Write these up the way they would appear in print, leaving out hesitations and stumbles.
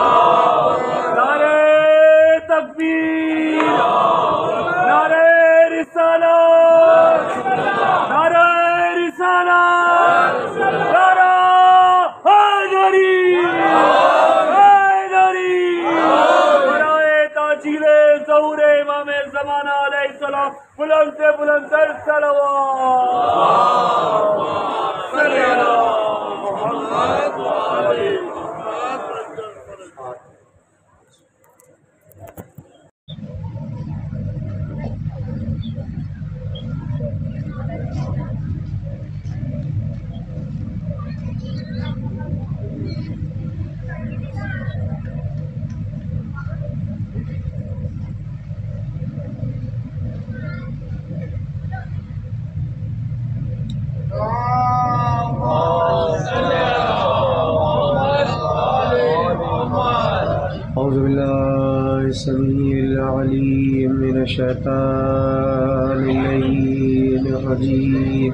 نعرہ تکبیر، نعرہ رسالت، نعرہ رسالت، نعرہ حیدری، حیدری، برائے تاجیل ظہور امام زمانہ علیہ السلام بلند سے بلند تر صلوات صلی اللہ محمد وآلہ أعوذ بالله السميع العليم من الشيطان اللعين الرجيم.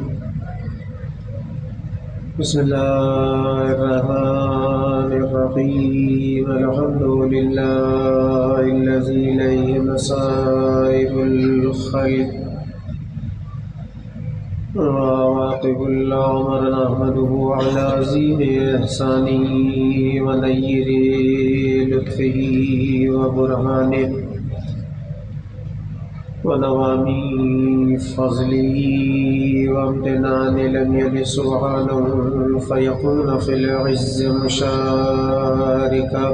بسم الله الرحمن الرحيم. الحمد لله الذي إليه مصائر الخلق وواقب العمر، نحمده على عظيم إحسانه ونير لطفه وبرهانه ونوام فضله وامتنان لم يلد سبحانه فيكون في العز مشاركا،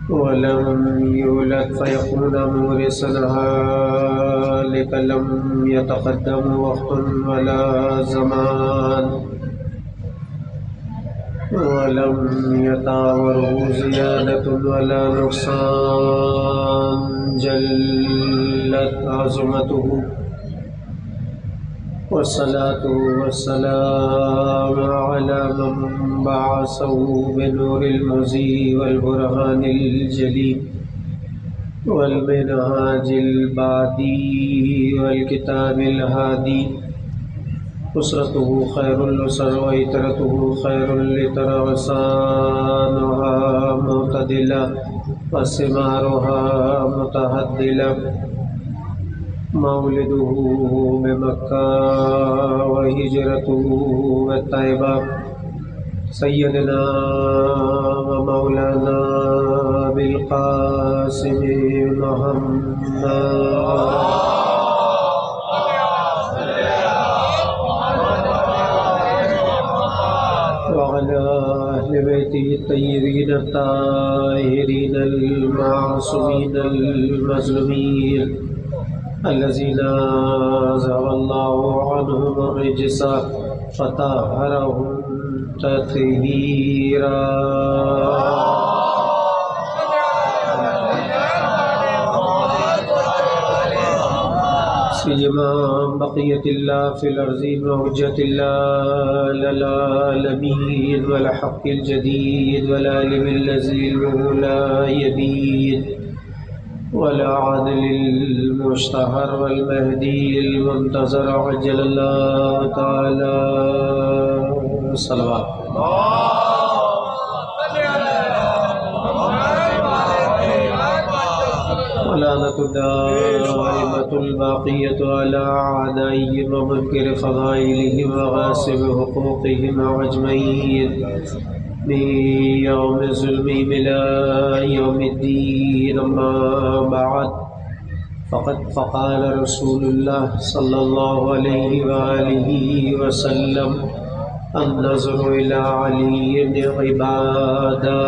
ولم يولد فيكون مورثا هالك، لم يتقدم وقت ولا زمان، ولم يتعاوره زيادة ولا نقصان، جلت عظمته. والصلاة والسلام على من بعثه بنور المزي والبرهان الجلي والمنهاج البادي والكتاب الهادي. أسرته خير الأسر وإترته خير الإتر، وسانها معتدلة وثمارها متهدلة. مولده بمكة وهجرته بالطيبة، سيدنا ومولانا بالقاسم محمد وعلى أهل بيته الطيبين الطاهرين المعصومين المظلومين الذين أزهر الله عنهم الرجس فطهرهم تطهيرا. سيما بقية الله في الأرض وحجة الله للعالمين، والحق الجديد والعلم الذي لا يبيد، والعدل المشتهر والمهدي المنتظر، عجل الله تعالى صلوات. ولعنة الدائمة الباقية على أعدائهم ومنكر فضائلهم وغاصب حقوقهم أجمعين من يوم ظلمهم إلى يوم الدين. أما بعد، فقد فقال رسول الله صلى الله عليه وآله وسلم: النظر إلى علي عبادة.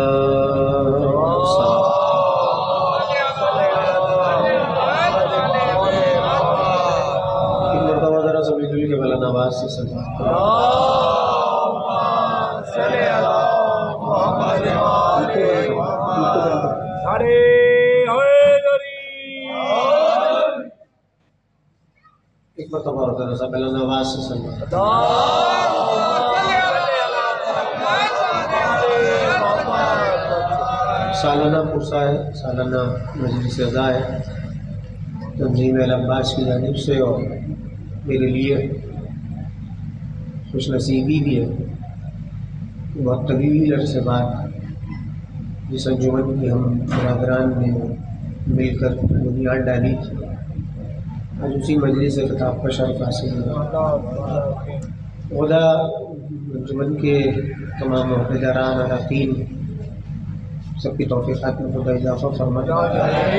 ایک مرتبہ ہوتا ہے رضا پہلا نواز سے سلام. سالانہ پرسہ ہے، سالانہ مجلس رضا ہے تنظیم اہل عباس کی جانب سے، اور میرے لیے خوش نصیبی بھی ہے بہت طویل عرصے بعد جس انجمن کی ہم برادران نے مل کر بنیاد ڈالی تھی، آج اسی مجلس سے خطاب کا شرف حاصل ہوا۔ خدا انجمن کے تمام عہدیداران اراکین سب کی توفیقات میں خدا اضافہ فرمائے۔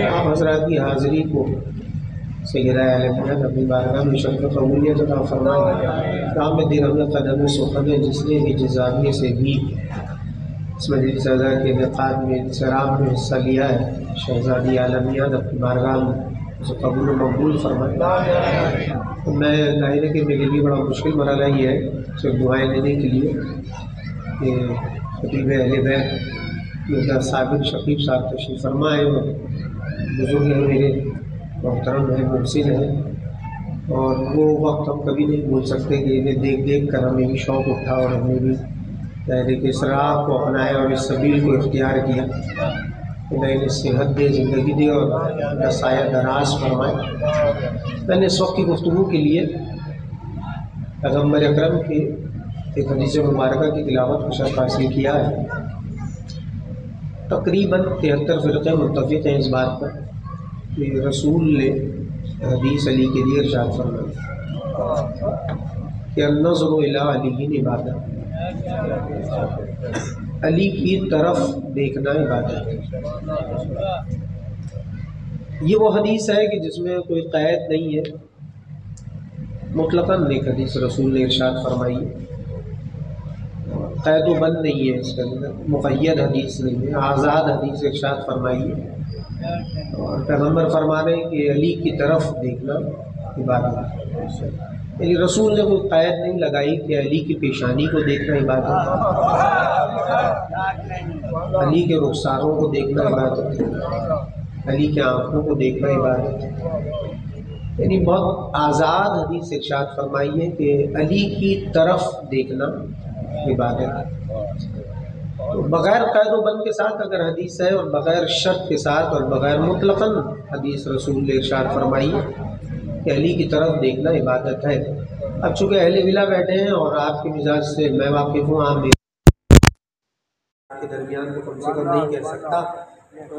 آپ حضرات کی حاضری کو سیدہ عالمین اپنی بارگاہ میں شرف قبولیت عطا فرمائے۔ کام درہم قدم سخن جس نے بھی جزاویے سے بھی اس مجلس اعزا کے انعقاد میں انصراف میں حصہ لیا ہے، شہزادی عالمیہ اپنی بارگاہ میں اسے قبول و مقبول فرمائے۔ میں ظاہر ہے کہ میرے لیے بڑا مشکل مرحلہ یہ ہے صرف دعائیں دینے کے لیے کہ خطیب اہل بیت مرزا ثابت شفیق صاحب تشریف فرما ہے، اور بزرگ ہیں میرے، محترم ہیں، محسن ہیں، اور وہ وقت ہم کبھی نہیں بھول سکتے کہ انہیں دیکھ دیکھ کر ہمیں بھی شوق اٹھا اور ہم نے بھی ظاہر کہ اس راہ کو اپنایا اور اس سبیل کو اختیار کیا۔ خدا انہیں صحت دے، زندگی دے اور ان کا سایہ دراز فرمائے۔ میں نے اس وقت کی گفتگو کے لیے پیغمبر اکرم کے ایک حدیث مبارکہ کی تلاوت کو شرف حاصل کیا ہے۔ تقریباً 73 فرقے متفق ہیں اس بات پر کہ رسول نے حدیث علی کے لیے ارشاد فرمایا کہ النظر الی علی عبادت، علی کی طرف دیکھنا عبادت ہے۔ یہ وہ حدیث ہے کہ جس میں کوئی قید نہیں ہے، مطلقاً ایک حدیث رسول نے ارشاد فرمائی ہے، قید و بند نہیں ہے، اس کے اندر مقید حدیث نہیں ہے، آزاد حدیث ارشاد فرمائی ہے، اور پیغمبر فرما رہے ہیں کہ علی کی طرف دیکھنا عبادت ہے۔ یعنی رسول نے کوئی قید نہیں لگائی کہ علی کی پیشانی کو دیکھنا عبادت ہے، علی کے رخساروں کو دیکھنا عبادت ہے، علی کے آنکھوں کو دیکھنا عبادت ہے۔ یعنی بہت آزاد حدیث ارشاد فرمائی ہے کہ علی کی طرف دیکھنا عبادت ہے۔ تو بغیر قید و بند کے ساتھ اگر حدیث ہے اور بغیر شرط کے ساتھ اور بغیر مطلقاً حدیث رسول نے ارشاد فرمائی ہے کہ علی کی طرف دیکھنا عبادت ہے۔ اب چونکہ اہل ولا بیٹھے ہیں اور آپ کے مزاج سے میں واقف ہوں، آپ کے درمیان تو کم سے کم نہیں کہہ سکتا،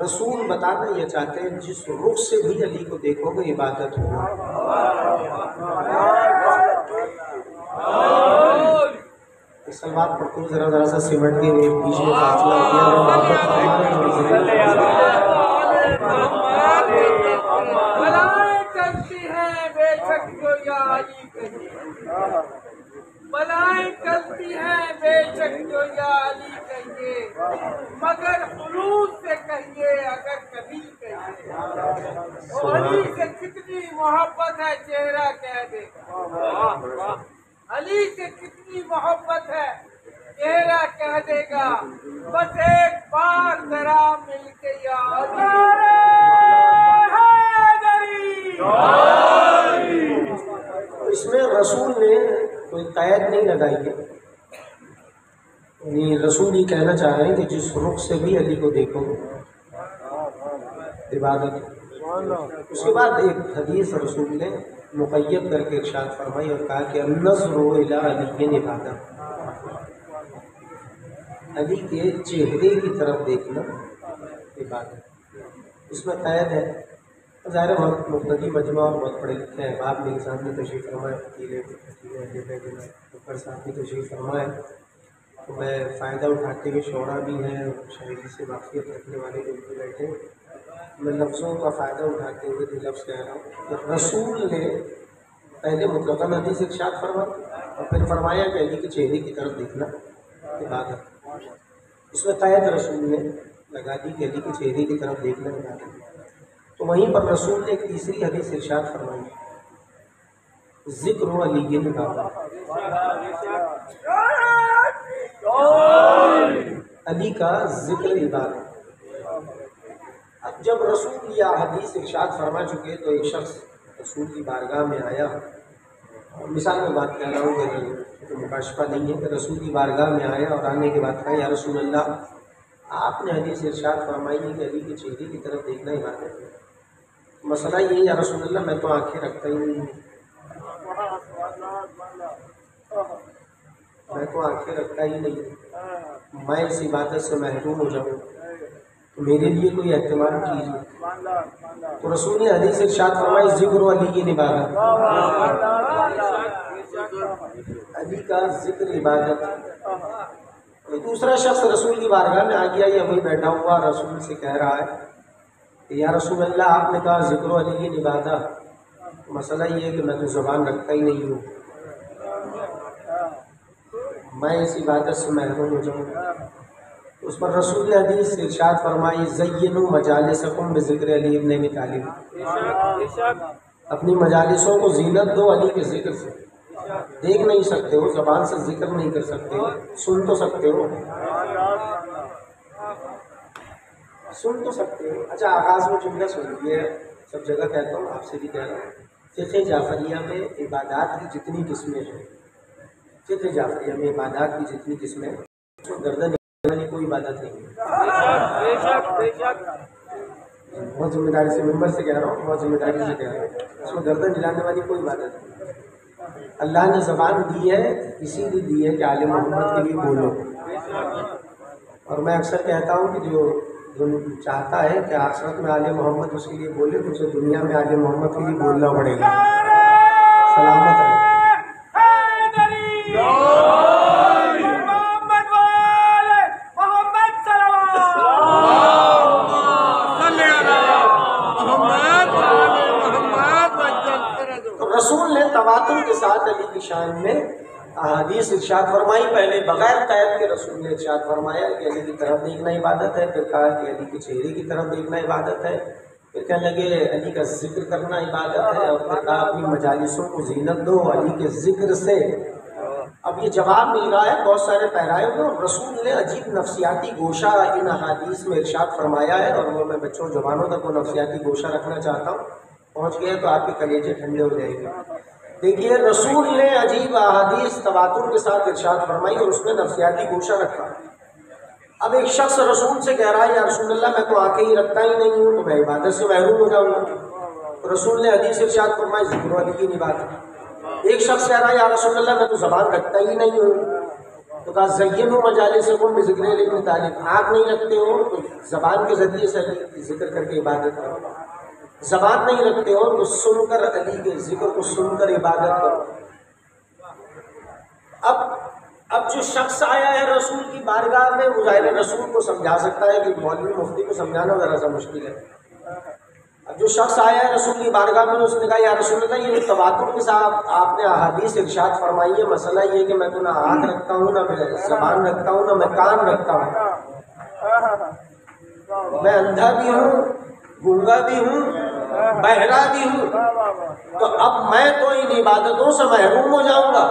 رسول بتانا یہ چاہتے ہیں جس رخ سے بھی علی کو دیکھو گے عبادت ہوگا۔ سلوات پڑھتے ہیں، ذرا سا سمٹ کے بیچ میں فاصلہ کیا بلائیں چلتی ہیں بے شک جو یا علی کہیے، بلائیں چلتی ہیں بے شک جو یا علی کہیے، مگر خلوص سے کہیے اگر کبھی کہیے، وہ علی سے کتنی محبت ہے چہرہ کہہ دے گا، علی سے کتنی محبت ہے چہرہ کہہ دے گا، بس ایک بار ذرا مل کے یا اس میں رسول نے کوئی قید نہیں لگائی ہے، یعنی رسول یہ کہنا چاہ رہے ہیں کہ جس رخ سے بھی علی کو دیکھو عبادت۔ اس کے بعد ایک حدیث رسول نے مقید کر کے ارشاد فرمائی اور کہا کہ النظر الی علی عبادت، علی کے چہرے کی طرف دیکھنا عبادت۔ اس میں قید ہے، ظاہر بہت مقتدی مجمع اور بہت پڑھے لکھے احباب میرے سامنے تشریف فرمائے، ڈاکٹر صاحب کی تشریف فرمائے، تو میں فائدہ اٹھاتے ہوئے شعرا بھی ہیں، شاعری سے واقفیت رکھنے والے جو بھی بیٹھے، میں لفظوں کا فائدہ اٹھاتے ہوئے یہ لفظ کہہ رہا ہوں کہ رسول نے پہلے مطلقاً حدیث ارشاد فرمایا اور پھر فرمایا کہ علی کے چہرے کی طرف دیکھنا عبادت۔ اس میں قید رسول نے لگا دی کہ علی کے چہرے کی طرف دیکھنا عبادت۔ تو وہیں پر رسول نے ایک تیسری حدیث ارشاد فرمائی، ذکر علی عبادت، علی کا ذکر عبادت۔ اب جب رسول یا حدیث ارشاد فرما چکے تو ایک شخص رسول کی بارگاہ میں آیا، مثال میں بات کر رہا ہوں کہ مکاشفہ نہیں ہے، کہ رسول کی بارگاہ میں آیا اور آنے کے بعد کہا یا رسول اللہ، آپ نے حدیث ارشاد فرمائی ہے کہ علی کے چہرے کی طرف دیکھنا عبادت ہے، مسئلہ یہ ہے یا رسول اللہ میں تو آنکھیں رکھتا ہی نہیں ہوں۔ میں تو آنکھیں رکھتا ہی نہیں، میں اس عبادت سے محروم ہو جاؤں تو میرے لیے کوئی اہتمام کیجیے۔ تو رسول نے حدیث ارشاد فرمائی ذکر علی کی عبادت، علی کا ذکر عبادت۔ کوئی دوسرا شخص رسول کی بارگاہ میں آ گیا، یا وہی بیٹھا ہوا رسول سے کہہ رہا ہے کہ یا رسول اللہ آپ نے کہا ذکر علی کی عبادت، مسئلہ یہ ہے کہ میں تو زبان رکھتا ہی نہیں ہوں، میں اس عبادت سے محروم ہو جاؤں۔ اس پر رسول حدیث ارشاد فرمائی زینوا مجالسکم بذکر علی ابن ابی طالب، اپنی مجالسوں کو زینت دو علی کے ذکر سے۔ دیکھ نہیں سکتے ہو، زبان سے ذکر نہیں کر سکتے ہو، سن تو سکتے ہو، سن تو سکتے ہو۔ اچھا آغاز میں جملہ سن لیے، سب جگہ کہتا ہوں، آپ سے بھی کہہ رہا ہوں، فقہ جعفریہ میں عبادات کی جتنی قسمیں ہیں، فقہ جعفریہ میں عبادات کی جتنی قسمیں ہیں، اس میں گردن ہلانے والی کوئی عبادت نہیں ہے۔ بہت ذمہ داری سے ممبر سے کہہ رہا ہوں، بہت ذمہ داری سے کہہ رہا ہوں، اس میں گردن ہلانے والی کوئی عبادت نہیں۔ اللہ نے زبان دی ہے، اسی لیے دی ہے کہ آل محمد کے لیے بولو۔ اور میں اکثر کہتا ہوں کہ جو چاہتا ہے کہ آخرت میں آل محمد اس کے لیے بولے تو اسے دنیا میں آل محمد کے لیے بولنا پڑے گا۔ سلامت رہے۔ رسول نے تواتر کے ساتھ علی کی شان میں احادیث ارشاد فرمائی۔ پہلے بغیر قید کے رسول نے ارشاد فرمایا کہ علی کی طرف دیکھنا عبادت ہے، پھر کہا کہ علی کے چہرے کی طرف دیکھنا عبادت ہے، پھر کہنے لگے علی کا ذکر کرنا عبادت ہے، اور پھر کہا اپنی مجالسوں کو زینت دو علی کے ذکر سے۔ اب یہ جواب مل رہا ہے بہت سارے پیرائیوں میں، اور رسول نے عجیب نفسیاتی گوشہ ان احادیث میں ارشاد فرمایا ہے، اور وہ میں بچوں جوانوں تک وہ نفسیاتی گوشہ رکھنا چاہتا ہوں، پہنچ گئے تو آپ کے کلیجے ٹھنڈے ہو جائیں گے۔ دیکھیے رسول نے عجیب احادیث تواتر کے ساتھ ارشاد فرمائی اور اس میں نفسیاتی گوشہ رکھا۔ اب ایک شخص رسول سے کہہ رہا ہے یا رسول اللہ میں تو آنکھیں ہی رکھتا ہی نہیں ہوں تو میں عبادت سے محروم ہو جاؤں گا۔ رسول نے حدیث ارشاد فرمائی ذکر علی کی عبادت۔ ایک شخص کہہ رہا ہے یا رسول اللہ میں تو زبان رکھتا ہی نہیں ہوں، تو کہا زینوا مجالسکم بذکر علی ابن طالب، آنکھ نہیں رکھتے ہو تو زبان کے ذریعے سے علی ذکر کر کے عبادت کرو، زبان نہیں رکھتے ہو تو سن کر علی کے ذکر کو سن کر عبادت کرو۔ اب جو شخص آیا ہے رسول کی بارگاہ میں، وہ ظاہر رسول کو سمجھا سکتا ہے کہ مولوی مفتی کو سمجھانا ذرا سا مشکل ہے۔ اب جو شخص آیا ہے رسول کی بارگاہ میں، اس نے کہا یا رسول اللہ یہ تواتر کے ساتھ آپ نے احادیث ارشاد فرمائی ہے، مسئلہ یہ کہ میں تو نہ ہاتھ رکھتا ہوں، نہ میں زبان رکھتا ہوں، نہ میں کان رکھتا ہوں، میں اندھا بھی ہوں، گونگا بھی ہوں، بہرا بھی ہوں، تو اب میں تو ان عبادتوں سے محروم ہو جاؤں گا۔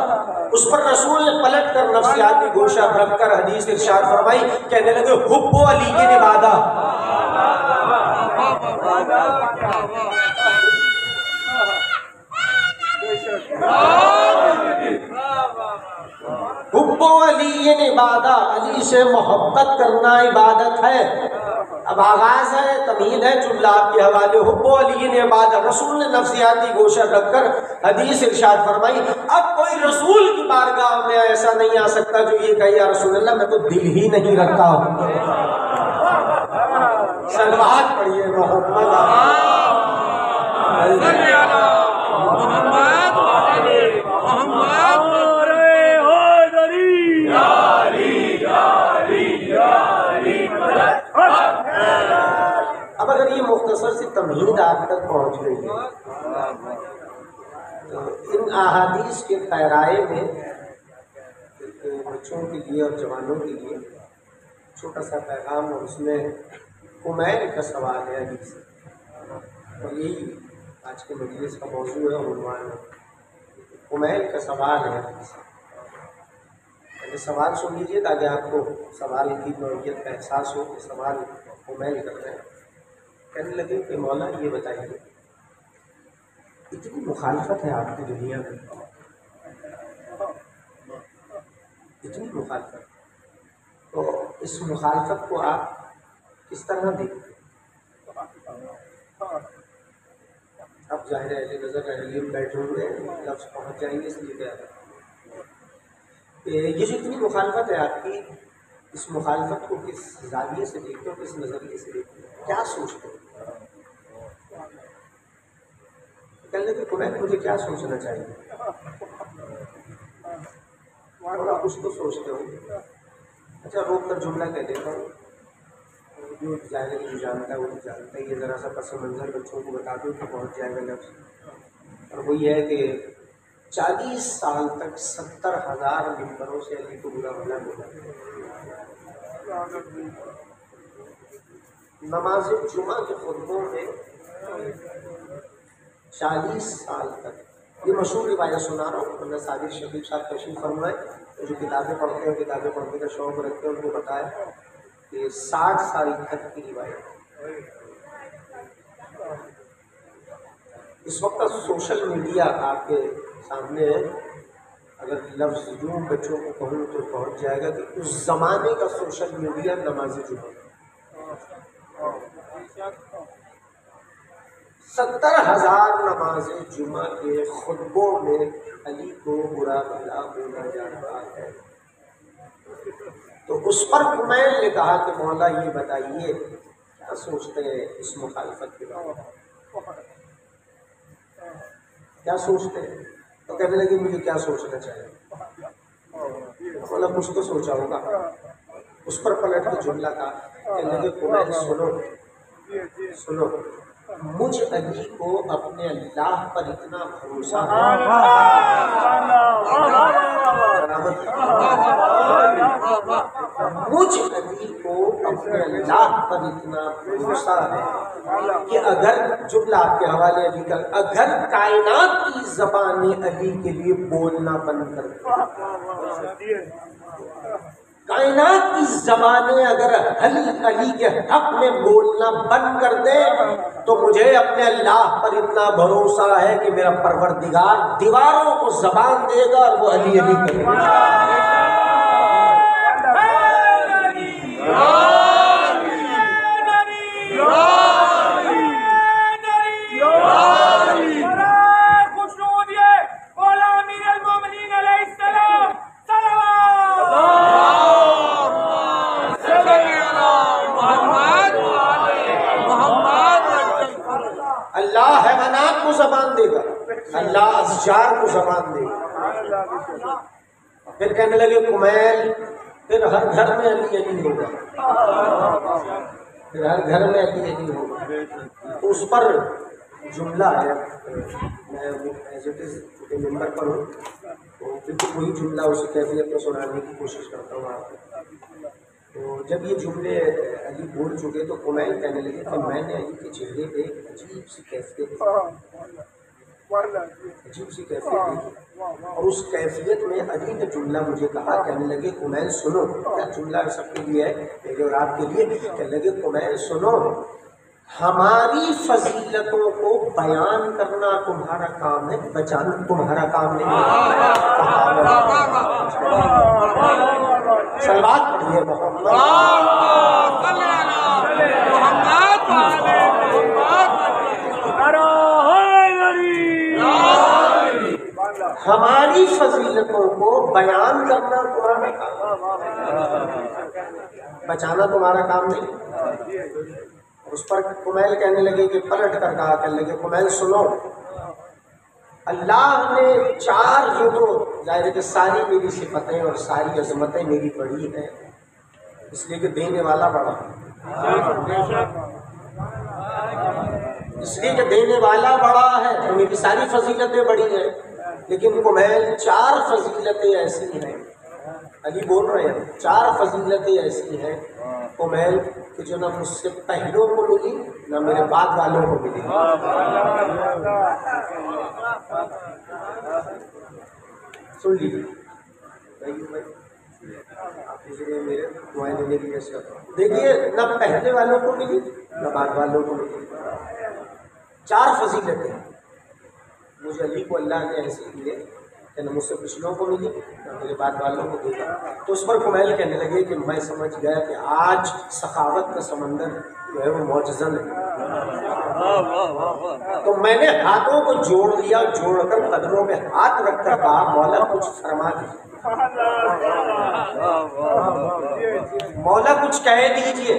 اس پر رسول نے پلٹ کر نفسیاتی گوشہ رکھ کر حدیث ارشاد فرمائی، کہنے لگے حب علی کی عبادت۔ حب علی عبادت، علی سے محبت کرنا عبادت ہے۔ اب آغاز ہے، تمہید ہے، جملہ آپ کے حوالے حب علی عبادت۔ رسول نے نفسیاتی گوشہ رکھ کر حدیث ارشاد فرمائی۔ اب کوئی رسول کی بارگاہ میں ایسا نہیں آ سکتا جو یہ کہے یا رسول اللہ میں تو دل ہی نہیں رکھتا ہوں۔ صلوات پڑھیے محمد اب اگر یہ مختصر سی تمہید آپ تک پہنچ گئی ہے تو ان احادیث کے پیرائے میں بچوں کے لیے اور جوانوں کے لیے چھوٹا سا پیغام، اور اس میں کمیل کا سوال ہے علی سے، اور یہی آج کے مجلس کا موضوع ہے اور عنوان ہے، کمیل کا سوال ہے علی سے۔ پہلے سوال سن لیجیے تاکہ آپ کو سوال کی نوعیت کا احساس ہو کہ سوال کمیل کر رہے ہیں۔ کہنے لگے کہ مولا یہ بتائیے اتنی مخالفت ہے آپ کی دنیا میں، اتنی مخالفت، تو اس مخالفت کو آپ کس طرح دیکھتے ہیں؟ اب ظاہر ہے نظر علم بیٹھے ہوئے لفظ پہنچ جائیں گے، اس لیے کہہ رہے ہیں کہ یہ جو اتنی مخالفت ہے آپ کی، اس مخالفت کو کس زاویے سے دیکھتے ہو، کس نظریے سے دیکھتے ہو، کیا سوچتے ہو؟ کہنے کہ کمیل مجھے کیا سوچنا چاہیے؟ تھوڑا کچھ تو سوچتے ہو۔ اچھا روک کر جملہ کہہ دیتا ہوں، جو ظاہر جو جانتا ہے وہ بھی جانتا ہے، یہ ذرا سا پس منظر بچوں کو بتا دوں تو پہنچ جائے گا لفظ، اور وہ یہ ہے کہ 40 سال تک 70,000 ممبروں سے علی کو برا بھلا بولا۔ نماز جمعہ کے خطبوں میں 40 سال تک، یہ مشہور روایت سنا رہا ہوں، ورنہ صابر شفیق صاحب تشریف فرمائے، جو کتابیں پڑھتے ہیں کتابیں پڑھنے کا شوق رکھتے ہیں ان کو بتایا کہ 60 سال تک کی روایت۔ اس وقت سوشل میڈیا آپ کے سامنے ہے، اگر لفظ یوں بچوں کو کہوں تو پہنچ جائے گا کہ اس زمانے کا سوشل میڈیا نماز جمعہ۔ 70,000 نماز جمعہ کے خطبوں میں علی کو برا بھلا بولا جا رہا ہے۔ تو اس پر کمیل نے کہا کہ مولا یہ بتائیے کیا سوچتے ہیں اس مخالفت کے بارے میں، کیا سوچتے ہیں؟ تو کہنے لگے مجھے کیا سوچنا چاہیے؟ مولا کچھ تو سوچا ہوگا۔ اس پر پلٹ کے جملہ تھا، کہنے لگے کمیل سنو، مجھ علی کو اپنے اللہ پر اتنا بھروسہ ہے، مجھ علی کو اپنے اللہ پر اتنا بھروسہ ہے کہ اگر جملہ آپ کے حوالے علی کا، اگر کائنات کی زبانیں علی کے لیے بولنا بند کر دیں، کائنات کی زبانیں اگر علی کے حق میں بولنا بند کر دے تو مجھے اپنے اللہ پر اتنا بھروسہ ہے کہ میرا پروردگار دیواروں کو زبان دے گا اور وہ علی کرے گا۔ اللہ حیوانات کو زبان دے گا، اللہ اشجار کو زبان دے گا۔ پھر کہنے لگے کمیل پھر ہر گھر میں علی ہوگا، پھر ہر گھر میں علی ہوگا۔ اس پر جملہ ہے، میں ایز اٹ از ممبر پر ہوں تو بالکل وہی جملہ اسی کیفیت کو سنانے کی کوشش کرتا ہوں آپ کو۔ تو جب یہ جملے علی بول چکے تو کمیل کہنے لگے کہ میں نے علی کے چہرے پہ ایک عجیب سی کیفیت دیکھی، اور اس کیفیت میں علی نے جملہ مجھے کہا، کہنے لگے کمیل سنو، کیا جملہ سب کے لیے ہے میرے اور آپ کے لیے، کہنے لگے کمیل سنو، ہماری فضیلتوں کو بیان کرنا تمہارا کام ہے، بچانا تمہارا کام نہیں ہے۔ صلوات پڑھیے محمد۔ ہماری فضیلتوں کو بیان کرنا تمہارا کام، بچانا تمہارا کام نہیں۔ اس پر کمیل کہنے لگے کہ پلٹ کر کہا، کہنے لگے کمیل سنو، اللہ نے 4 جو تو ظاہر ہے کہ ساری میری صفتیں اور ساری عظمتیں میری بڑی ہیں، اس لیے کہ دینے والا بڑا، اس لیے کہ دینے والا بڑا ہے تو میری ساری فضیلتیں بڑی ہیں، لیکن کمیل 4 فضیلتیں ایسی ہیں، علی بول رہے ہیں 4 فضیلتیں ایسی ہیں کمیل کہ جو نہ مجھ سے پہلوں کو ملی نہ میرے بعد والوں کو ملی۔ سن لیجیے میرے دعائیں دینے کی کوشش کرتا ہوں، دیکھیے نہ پہلے والوں کو ملی نہ بعد والوں کو ملی، 4 فضیلتیں مجھے علی کو اللہ نے ایسے دیے کہ نہ مجھ سے پچھلوں کو ملی نہ میرے بعد والوں کو دے گا۔ تو اس پر کمیل کہنے لگے کہ میں سمجھ گیا کہ آج سخاوت کا سمندر جو ہے وہ معجزہ نہیں. تو میں نے ہاتھوں کو جوڑ لیا، جوڑ کر قدموں میں ہاتھ رکھ کر کہا مولا کچھ فرما دیجیے، مولا کچھ کہہ دیجیے.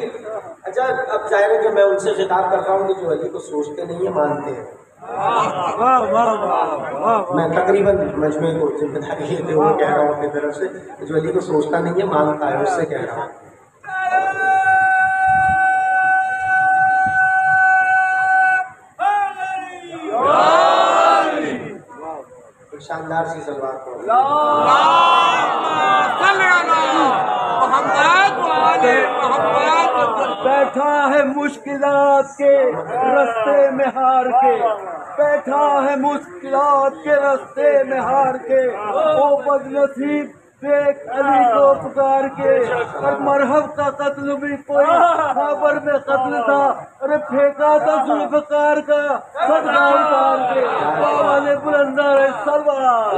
اچھا اب ظاہر ہے کہ میں ان سے خطاب کر رہا ہوں کہ جو علی کو سوچتے نہیں ہیں مانتے ہیں. میں تقریباً مجمع کو ذمہ داری لیتے ہوئے کہہ رہا ہوں اپنی طرف سے، جو علی کو سوچتا نہیں ہے مانتا ہے، اس سے کہہ رہا ہوں. شاندار سی سلوات کو بیٹھا ہے مشکلات کے رستے میں ہار کے، بیٹھا ہے مشکلات کے رستے میں ہار کے، او بد نصیب دیکھ علی کو پکار کے. اور مرحب کا قتل بھی کوئی خابر میں قتل تھا، ارے پھینکا تھا ذوالفقار کا صدقہ اتار کے. والے بلندار سلوات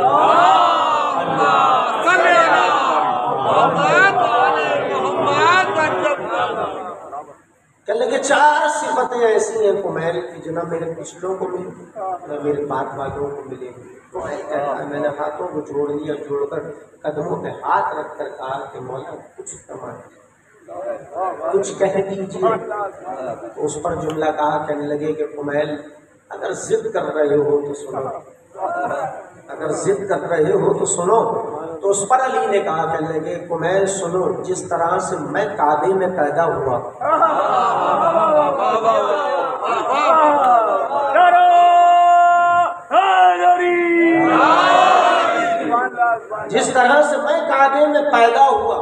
کہ لگے 4 صفتیں ایسی ہیں کمیل کی جو نہ میرے پچھلوں کو ملی نہ میرے بعد والوں کو ملے گی. میں نے ہاتھوں کو جوڑ لیا، جوڑ کر قدموں پہ ہاتھ رکھ کر کہا کہ مولا کچھ فرما دیجیے، کچھ کہہ دیجیے. تو اس پر جملہ کہا، کہنے لگے کہ کمیل اگر ضد کر رہے ہو تو سنو، اگر ضد کر رہے ہو تو سنو. تو اس پر علی نے کہا، کہنے لگے کمیل سنو، جس طرح سے میں کعبے میں پیدا ہوا، جس طرح سے میں کعبے میں پیدا ہوا،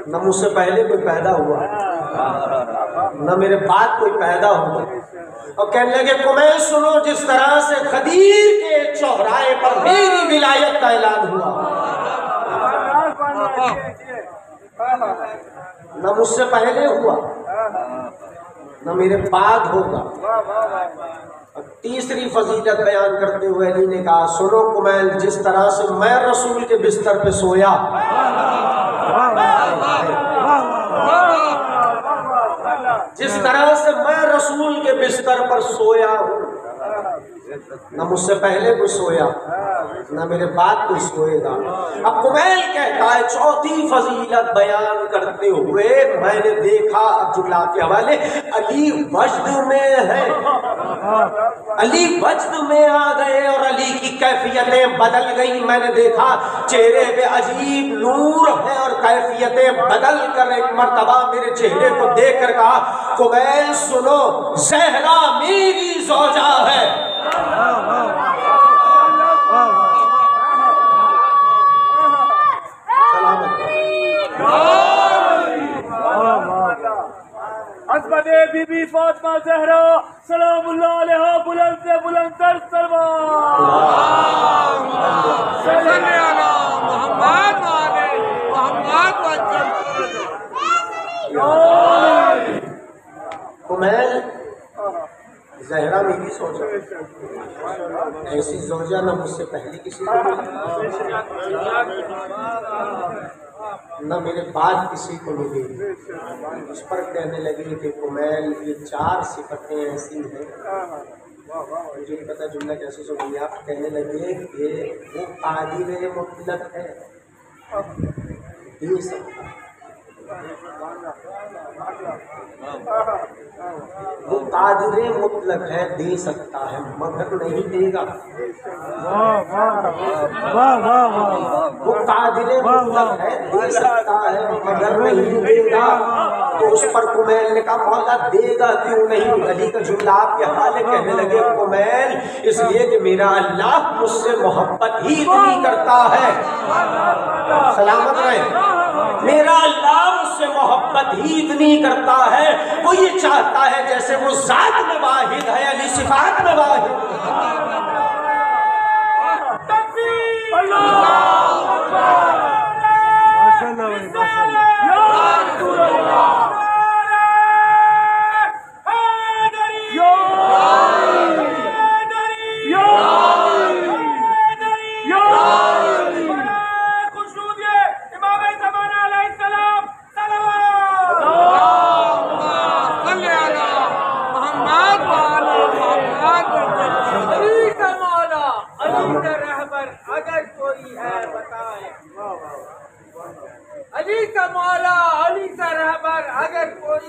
نہ مجھ سے پہلے کوئی پیدا ہوا نہ میرے بعد کوئی پیدا ہوا. اور کہنے لگے کمیل سنو، جس طرح سے غدیر کے چوراہے پر میری ولایت کا اعلان ہوا، نہ مجھ سے پہلے ہوا نہ میرے بعد ہوگا. اور تیسری فضیلت بیان کرتے ہوئے علی نے کہا، سنو کمیل، جس طرح سے میں رسول کے بستر پہ سویا، جس طرح سے میں رسول کے بستر پر سویا ہوں، نہ مجھ سے پہلے کوئی سویا نہ میرے بعد کوئی سوئے گا. اب کمیل کہتا ہے 4تھی فضیلت بیان کرتے ہوئے، میں نے دیکھا، عبداللہ کے حوالے، علی وجد میں ہے، علی وجد میں آ گئے اور علی کی کیفیتیں بدل گئی. میں نے دیکھا چہرے پہ عجیب نور ہے اور کیفیتیں بدل کر ایک مرتبہ میرے چہرے کو دیکھ کر کہا، کمیل سنو، زہرا میری زوجہ ہے. عصمت بی بی فاطمہ زہرا سلام اللہ علیہا بلند سے بلند تر سلوات. کمیل زہرا میری زوجہ، ایسی زوجہ نہ مجھ سے پہلے کسی کو ملی نہ میرے بعد کسی کو ملی. اس پر کہنے لگی کہ کمیل یہ 4 صفتیں ایسی ہیں، مجھے نہیں پتا جملہ کیسے سنیں. آپ کہنے لگے کہ وہ قادر مطلق ہے، دے سکتا ہے، وہ قادر مطلق ہے، دے سکتا ہے مگر نہیں دے گا. وہ قادر مطلق ہے، دے سکتا ہے مگر نہیں دے گا. تو اس پر کمیل نے کہا مولا دے گا کیوں نہیں. علی کا جملہ آپ کے حوالے، کہنے لگے کمیل اس لیے کہ میرا اللہ مجھ سے محبت ہی اتنی کرتا ہے، سلامت رہے، میرا اللہ مجھ سے محبت ہی اتنی کرتا ہے، وہ یہ چاہتا ہے جیسے وہ ذات میں واحد ہے، علی صفات میں واحد صلی اللہ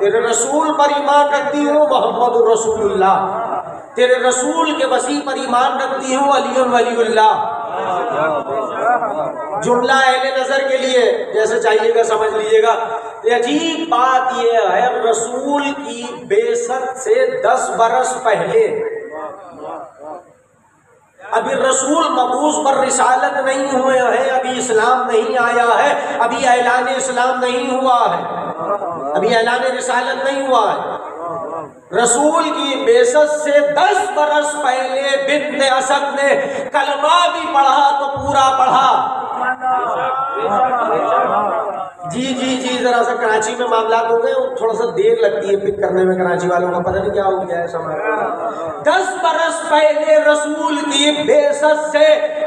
تیرے رسول پر ایمان رکھتی ہوں محمد الرسول اللہ، تیرے رسول کے وسیع پر ایمان رکھتی ہوں علی ولی اللہ۔ جملہ اہل نظر کے لیے جیسے چاہیے گا سمجھ لیجیے گا۔ عجیب بات یہ ہے، رسول کی بعثت سے 10 برس پہلے، ابھی رسول مبعوث پر رسالت نہیں ہوئے ہیں، ابھی اسلام نہیں آیا ہے، ابھی اعلان اسلام نہیں ہوا ہے، ابھی اعلان رسالت نہیں ہوا ہے۔ رسول کی بعثت سے 10 برس پہلے بنت اسد نے کلمہ بھی پڑھا تو پورا پڑھا۔ جی ذرا سا کراچی میں معاملات ہو گئے، تھوڑا سا دیر لگتی ہے پک کرنے میں کراچی والوں کا، پتہ نہیں کیا ہو گیا ہے سمجھ۔ 10 برس پہلے رسول کی بعثت سے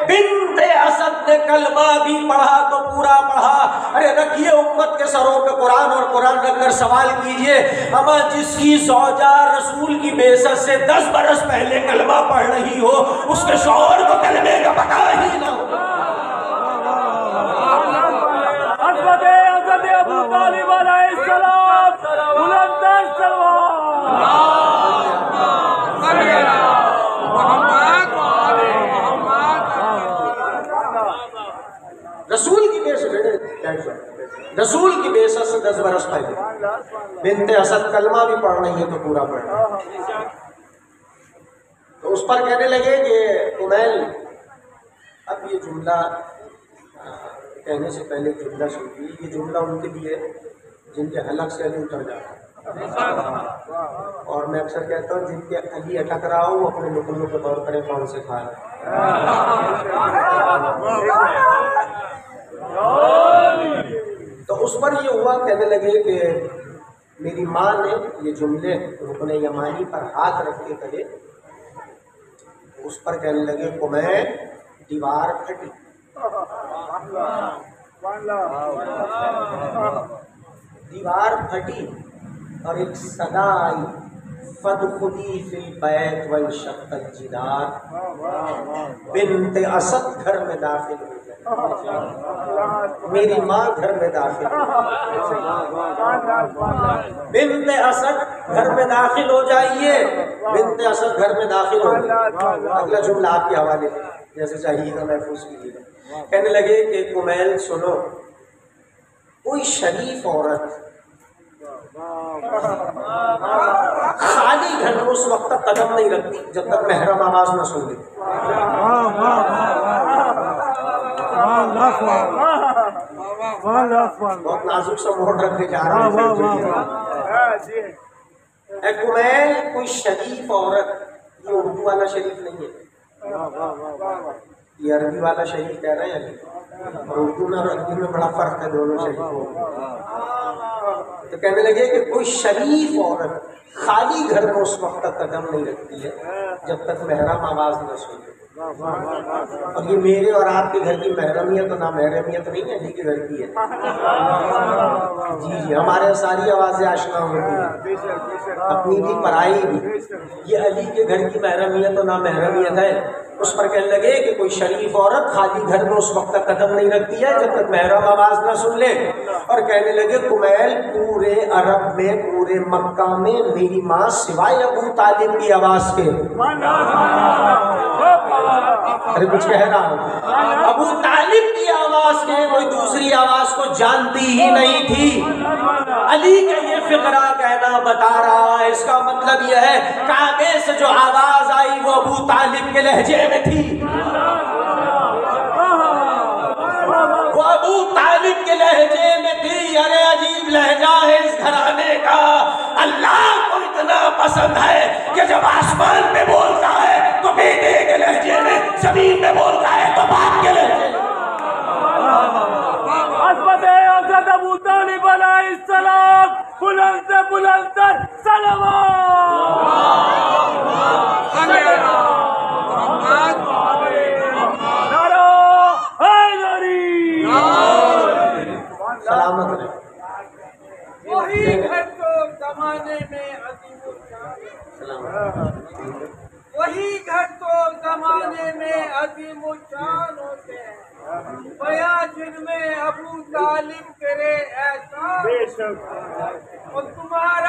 بنت اسد نے کلمہ بھی پڑھا تو پورا پڑھا۔ ارے رکھیے امت کے سروں پہ قرآن اور قرآن رکھ کر سوال کیجئے، اما جس کی زوجہ رسول کی بعثت سے 10 برس پہلے کلمہ پڑھ رہی ہو، اس کے شوہر کو کلمے کا پتہ ہی نہ ہو۔ حضرت ابو طالب علیہ السلام بلند رسول کی بعثت سے 10 برس پہلے بنت اسد کلمہ بھی پڑھ رہی ہے تو پورا پڑھ رہی ہے۔ تو اس پر کہنے لگے کہ کمیل، اب یہ جملہ کہنے سے پہلے جملہ سنتی، یہ جملہ ان کے لیے جن کے حلق سے علی اتر جاتا ہے، اور میں اکثر کہتا ہوں جن کے علی اٹک رہا ہو وہ اپنے لقموں پہ غور کرے کون سے کھا رہا ہے۔ تو اس پر یہ ہوا، کہنے لگے کہ میری ماں نے یہ جملے رکن یمانی پر ہاتھ رکھ کے کہے، اس پر کہنے لگے کمیل دیوار پھٹی، دیوار پھٹی اور ایک صدا آئی، فادخلی فی البیت وانشق الجدار، بنت اسد گھر میں داخل ہو گئی، میری ماں گھر میں داخل ہو گئی، بنت اسد گھر میں داخل ہو جائیے، بنت اسد گھر میں داخل ہو گئی۔ اگلا جملہ آپ کے حوالے جیسے چاہیے گا محفوظ کیجیے گا۔ کہنے لگے کہ کمیل سنو، کوئی شریف عورت خالی گھر میں اس وقت تک قدم نہیں رکھتی جب تک محرم آواز نہ سن لے۔ بہت نازک سا موڑ رکھنے جا رہا ہوں۔ اے کمیل، کوئی شریف عورت، یہ اردو والا شریف نہیں ہے، یہ عربی والا شریف کہہ رہے ہیں، اور اردو میں اور عربی میں بڑا فرق ہے دونوں شریفوں میں۔ تو کہنے لگے کہ کوئی شریف عورت خالی گھر میں اس وقت تک قدم نہیں رکھتی ہے جب تک محرم آواز نہ سنے۔ اور یہ میرے اور آپ کے گھر کی محرمیت اور نامحرمیت نہیں ہے، علی کے گھر کی ہے۔ جی ہمارے ساری آوازیں آشنا ہوتی ہیں، اپنی بھی پرائی بھی، یہ علی کے گھر کی محرمیت اور نامحرمیت ہے۔ اس پر کہنے لگے کہ کوئی شریف عورت خالی گھر میں اس وقت تک قدم نہیں رکھتی ہے جب تک محرم آواز نہ سن لے۔ اور کہنے لگے کمیل، پورے عرب میں، پورے مکہ میں میری ماں سوائے ابو طالب کی آواز کے، ارے کچھ کہہ رہا ہوں، ابو طالب کی آواز کے کوئی دوسری آواز کو جانتی ہی نہیں تھی۔ علی کا یہ فقرہ کہنا بتا رہا ہے، اس کا مطلب یہ ہے کعبے سے جو آواز آئی وہ ابو طالب کے لہجے میں تھی، وہ ابو طالب کے لہجے میں تھی۔ ارے عجیب لہجہ ہے اس گھرانے کا، اللہ کو اتنا پسند ہے کہ جب آسمان میں بولتا ہے تو بیٹے کے لہجے میں، زمین میں بولتا ہے تو باپ کے لہجے میں۔ حضرت ابو طالب علیہ السلام بلند سے بلند تر سلامت رہے۔ وہی گھر تو زمانے میں عظیم الشان، وہی گھر تو زمانے میں عظیم الشان ہوتے ہیں، بیا جن میں ابو طالب کرے احسان، اور تمہارا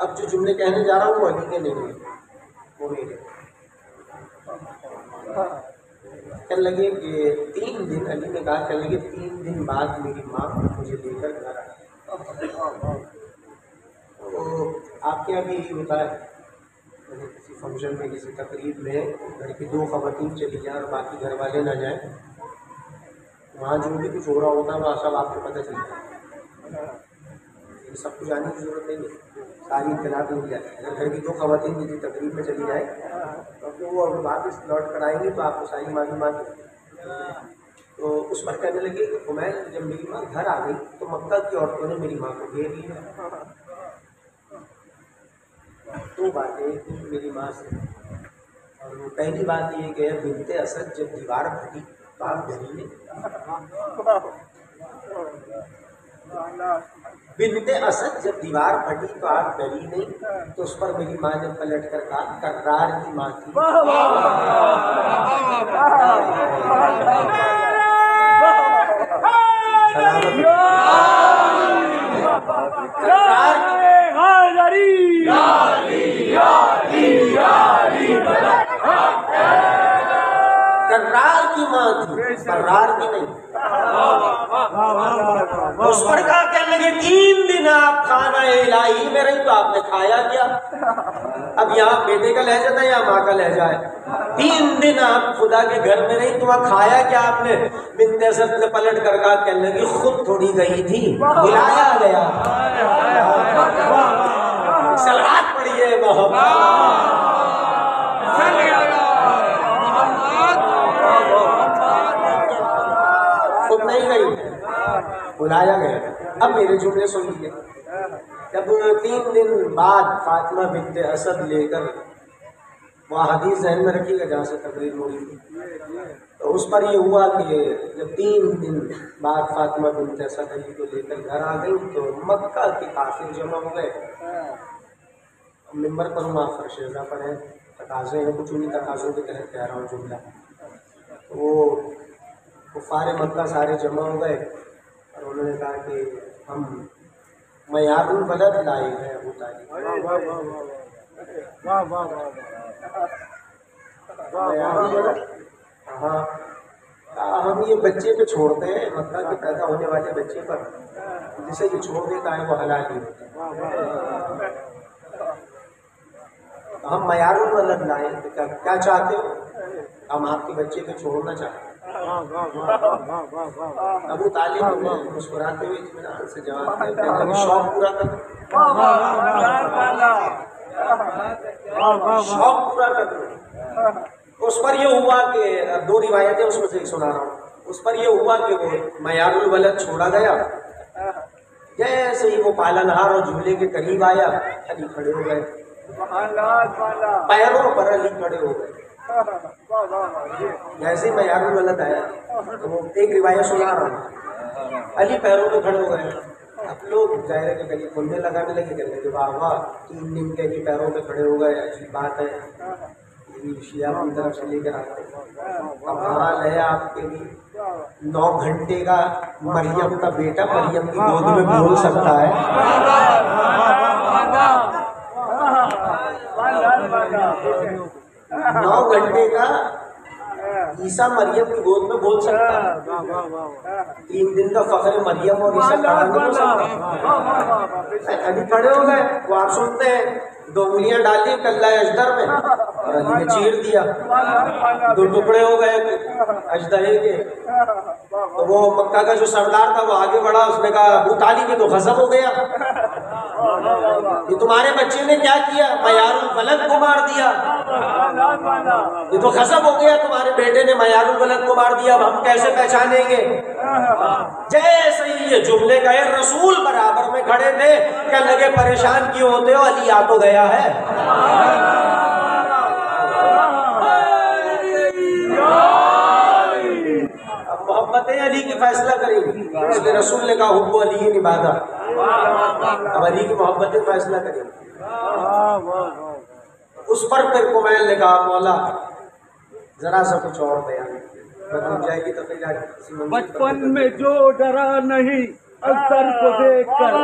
اب جو جملے کہنے جا رہا ہوں وہ علی کے نہیں ہیں، وہ میرے۔ کہنے لگے کہ 3 دن، علی نے کہا کہنے لگے 3 دن بعد میری ماں مجھے لے کر گھر آئی۔ تو آپ کے یہاں بھی یہی ہوتا ہے، کسی فنکشن میں کسی تقریب میں گھر کی 2 خواتین چلی جائیں اور باقی گھر والے نہ جائیں، وہاں جو بھی کچھ ہو رہا ہوتا ہے وہ سب آپ کو پتہ چلتا ہے، سب کو جانے کی ضرورت نہیں ہے، ساری اطلاعات مل جاتی ہے۔ اگر گھر کی 2 خواتین کسی تقریب میں چلی جائیں تو پھر وہ واپس لوٹ کر آئیں گی تو آپ کو ساری معلومات ہوتی ہے۔ تو اس پر کہنے لگے کہ عمیر جب میری ماں گھر آ گئی تو مکہ کی عورتوں نے میری ماں کو گھیر لیا۔ 2 باتیں کی میری ماں سے، اور وہ پہلی بات یہ کہ بنت اسد جب دیوار پھٹی تو آپ ڈری نہیں۔ بنت اسد جب دیوار پھٹی تو آپ ڈری نہیں، تو اس پر میری ماں نے پلٹ کر کہا کرار کی ماں تھی۔ کرار کی ماں تھی، کرار کی نہیں۔ اس پر کہا کہنے لگے 3 دن آپ کھانا الہی میں رہی تو آپ نے کھایا کیا؟ اب یہاں بیٹے کا لہجہ تھا یا ماں کا لہجہ ہے؟ 3 دن آپ خدا کے گھر میں رہی تو وہاں کھایا کیا آپ نے؟ بنت اسد نے پلٹ کر کہا کہنے لگی خود تھوڑی گئی تھی، بلایا گیا۔ صلوات پڑھیے محمد، خود نہیں گئی، بلایا گیا۔ اب میرے جملے سن لیجیے۔ جب 3 دن بعد فاطمہ بنت اسد لے کر، وہ حدیث ذہن میں رکھیے گا جہاں سے تقریر ہوئی تھی، تو اس پر یہ ہوا کہ جب 3 دن بعد فاطمہ بنت اسد علی کو لے کر گھر آ گئی تو مکہ کے کافر جمع ہو گئے۔ ممبر پر ہوں، آپ فرش رضا پر ہیں، تقاضے ہیں، کچھ انہیں تقاضوں کے تحت کہہ رہا ہوں جملہ۔ وہ کفار مکہ سارے جمع ہو گئے اور انہوں نے کہا کہ ہم معیار البلد لائے ہیں ابو طالب۔ ہاں، ہم یہ بچے پہ چھوڑتے ہیں، مکہ کے پیدا ہونے والے بچے پر، جسے یہ چھوڑ دیتا ہے وہ حلال ہی ہوتا ہے۔ ہم معیار البلد لائے، کیا چاہتے ہو؟ ہم آپ کے بچے پہ چھوڑنا چاہتے ہیں۔ ابو طالب نے مسکراتے ہوئے اطمینان سے جواب دیا، شوق پورا کر، شوق پورا کر۔ اس پر یہ ہوا کہ 2 روایتیں اس میں سے ایک سنا رہا ہوں۔ اس پر یہ ہوا کہ وہ معیار البلد چھوڑا گیا، جیسے ہی وہ پالنہار اور جھولے کے قریب آیا علی کھڑے ہو گئے، پیروں پر علی کھڑے ہو گئے۔ جیسے معیار البلد آیا تو وہ ایک روایت سنا رہا ہوں، علی پیروں پہ کھڑے ہو گئے۔ اب لوگ ظاہر ہے کہ گلی کھولنے لگانے لگے، کہنے لگے واہ واہ 3 دن کے علی پیروں پہ کھڑے ہو گئے، عجیب بات ہے، شیعہ کی طرف سے لے کر آتے ہیں۔ اب حال ہے آپ کے بھی 9 گھنٹے کا مریم کا بیٹا مریم کی گود میں بول سکتا ہے؟ 9 گھنٹے کا عیسیٰ مریم کی گود میں بول سکتا ہے؟ 3 دن کا فخر مریم اور عیسیٰ کھڑا نہیں ہو سکتا؟ علی کھڑے ہو گئے، وہ آپ سنتے ہیں 2 انگلیاں ڈالی کلہ اجدر میں اور علی نے چیر دیا، 2 ٹکڑے ہو گئے اجدہے کے۔ تو وہ مکہ کا جو سردار تھا وہ آگے بڑھا، اس نے کہا ابو طالب یہ تو غضب ہو گیا، یہ تمہارے بچے نے کیا کیا؟ معیار البلد کو مار دیا، یہ تو غضب ہو گیا، تمہارے بیٹے نے معیار البلد کو مار دیا، اب ہم کیسے پہچانیں گے؟ جیسے ہی یہ جملے گئے رسول برابر میں کھڑے تھے، کہنے لگے پریشان کیوں ہوتے ہو، علی آ تو گیا ہے۔ اب محبتیں علی کی فیصلہ کریں گے، اس لیے رسول نے کہا حب علی نبادا، اب علی کی محبت فیصلہ کریں گے۔ اس پر پھر کمیل نے کہا مولا ذرا سا کچھ اور بیان بدل جائے گی تو پھر بچپن میں جو ڈرا نہیں اختر کو دیکھ کر،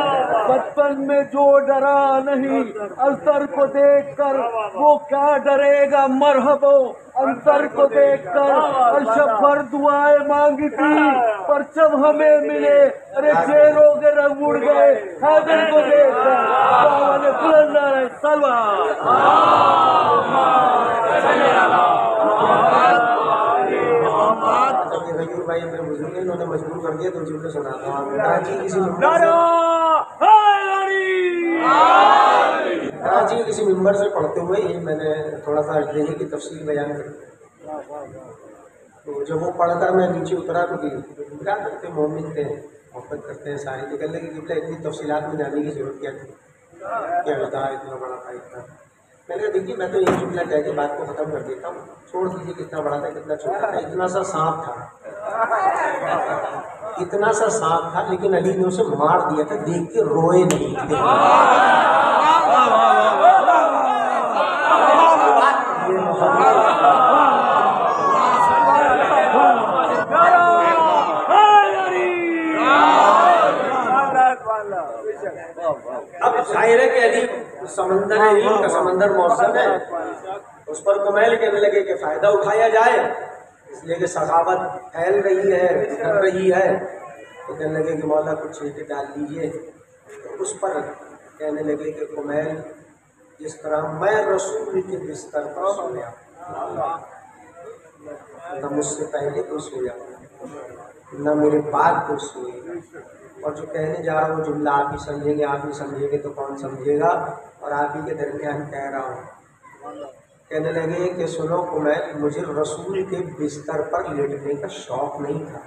بچپن میں جو ڈرا نہیں اختر کو دیکھ کر، وہ کیا ڈرے گا مرحبا انصر کو دیکھ کر۔ شب بھر دعائیں مانگی تھی پر جب ہمیں ملے ارے چہروں کے رنگ اڑ گئے حیدر کو دیکھ کر۔ بلند ہے سلوات۔ غیور بھائی میرے بزرگ انہوں نے مجبور کر دیا تو جملے سناتا ہوں۔ کراچی کسی ممبر سے پڑھتے ہوئے یہ میں نے تھوڑا سا دہلی کی تفصیل بیان کر دی، تو جب وہ پڑھ کر میں نیچے اترا تو کیا کرتے مومن تھے، محبت کرتے ہیں ساری نکل لگی کہ اتنی تفصیلات میں جانے کی ضرورت کیا تھی، کیا ہوتا اتنا بڑا تھا اتنا۔ میں نے کہا دیکھیے میں تو یہ جملہ کہہ کے بات کو ختم کر دیتا ہوں، چھوڑ دیجیے کتنا بڑا تھا کتنا چھوٹا تھا۔ اتنا سا سانپ تھا، اتنا سا سانپ تھا، لیکن علی نے اسے مار دیا تھا، دیکھ کے روئے نہیں تھے۔ اب ظاہر ہے کہ علی سمندر علم کا سمندر موسم ہے، اس پر کمیل کہنے لگے کہ فائدہ اٹھایا جائے، اس لیے کہ سخاوت پھیل رہی ہے کر رہی ہے، تو کہنے لگے کہ مولا کچھ چھینٹے ڈال دیجیے۔ تو اس پر کہنے لگے کہ کمیل جس طرح میں رسول کے بستر پر سویا، نہ مجھ سے پہلے کوئی سویا نہ میرے بعد کوئی سوئے، اور جو کہنے جا رہا ہوں جملہ آپ ہی سمجھیں گے، آپ ہی سمجھیں گے تو کون سمجھے گا، اور آپ ہی کے درمیان کہہ رہا ہوں۔ کہنے لگے کہ سنو کمیل مجھے رسول کے بستر پر لیٹنے کا شوق نہیں تھا،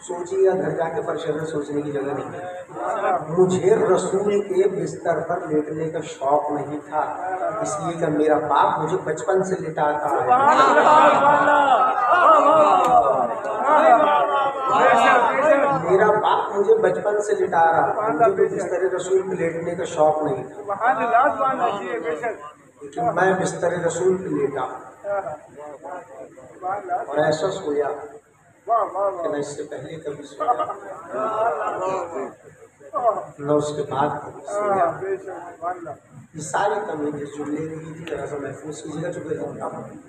سوچیے گھر جا کے فرش میں سوچنے کی جگہ نہیں ہے، مجھے رسول کے بستر پر لیٹنے کا شوق نہیں تھا، اس لیے کہ میرا باپ مجھے بچپن سے لٹاتا ہے۔ میرا باپ مجھے بچپن سے لٹا رہا، مجھے بستر رسول پہ لیٹنے کا شوق نہیں تھا، لیکن میں بستر رسول پہ لیٹا اور ایسا سویا کہ نہ اس سے پہلے کبھی سویا نہ اس کے بعد کبھی سویا۔ یہ ساری تمیز جس جملے کی تھی ذرا سا محفوظ کیجیے گا، چونکہ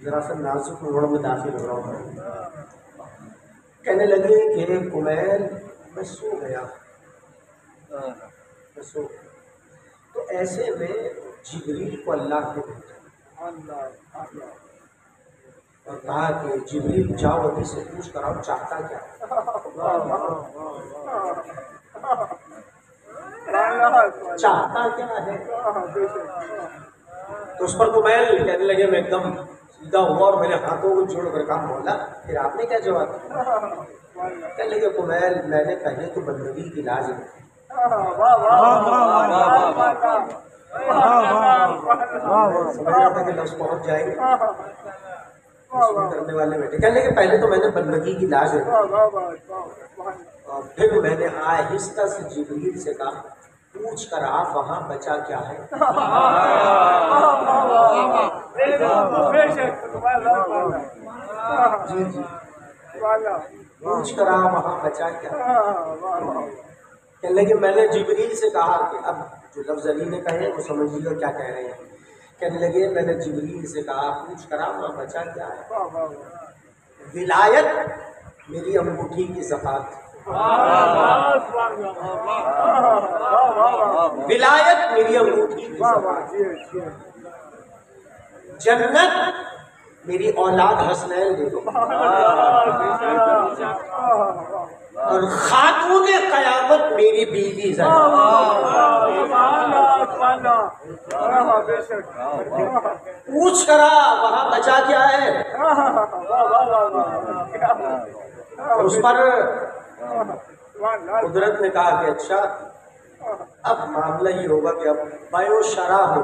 ذرا سا نازک موڑ میں داخل ہو رہا ہوں۔ کہنے لگے کہ کمیل میں سو گیا، میں سو گیا، تو ایسے میں جبریل کو اللہ نے بھیجا اور کہا کہ جبریل جاؤ ابھی سے پوچھ کر آؤ چاہتا کیا ہے۔ چاہتا کیا ہے؟ تو اس پر کمیل کہنے لگے میں ایک دم سیدھا ہوا اور میرے ہاتھوں کو جوڑ کر کہا مولا پھر آپ نے کیا جواب دیا؟ کہنے لگے کمیل میں نے پہلے تو بندگی کی لاج رکھی، سمجھ رہا تھا کہ لفظ پہنچ جائے گا کرنے والے بیٹے۔ کہنے لگے پہلے تو میں نے بندگی کی لاج رکھی، اور پھر میں نے آہستہ سے جبریل سے کہا پوچھ کر آپ وہاں بچا کیا ہے؟ جی جی پوچھ کر آپ وہاں بچا کیا ہے؟ کہنے لگے میں نے جبریل سے کہا کہ اب جو لفظ علی نے کہے وہ سمجھیے کیا کہہ رہے ہیں۔ کہنے لگے میں نے جبریل سے کہا پوچھ کر آپ وہاں بچا کیا ہے؟ ولایت میری انگوٹھی کی زکات، ولایت میری انگوٹھی کی زکات، جنت میری اولاد حسنین دے دو، اور خاتون قیامت میری بیوی زینب۔ پوچھ کرا وہاں بچا کیا ہے؟ اس پر قدرت نے کہا کہ اچھا اب معاملہ یہ ہوگا کہ اب بایو شرح ہو،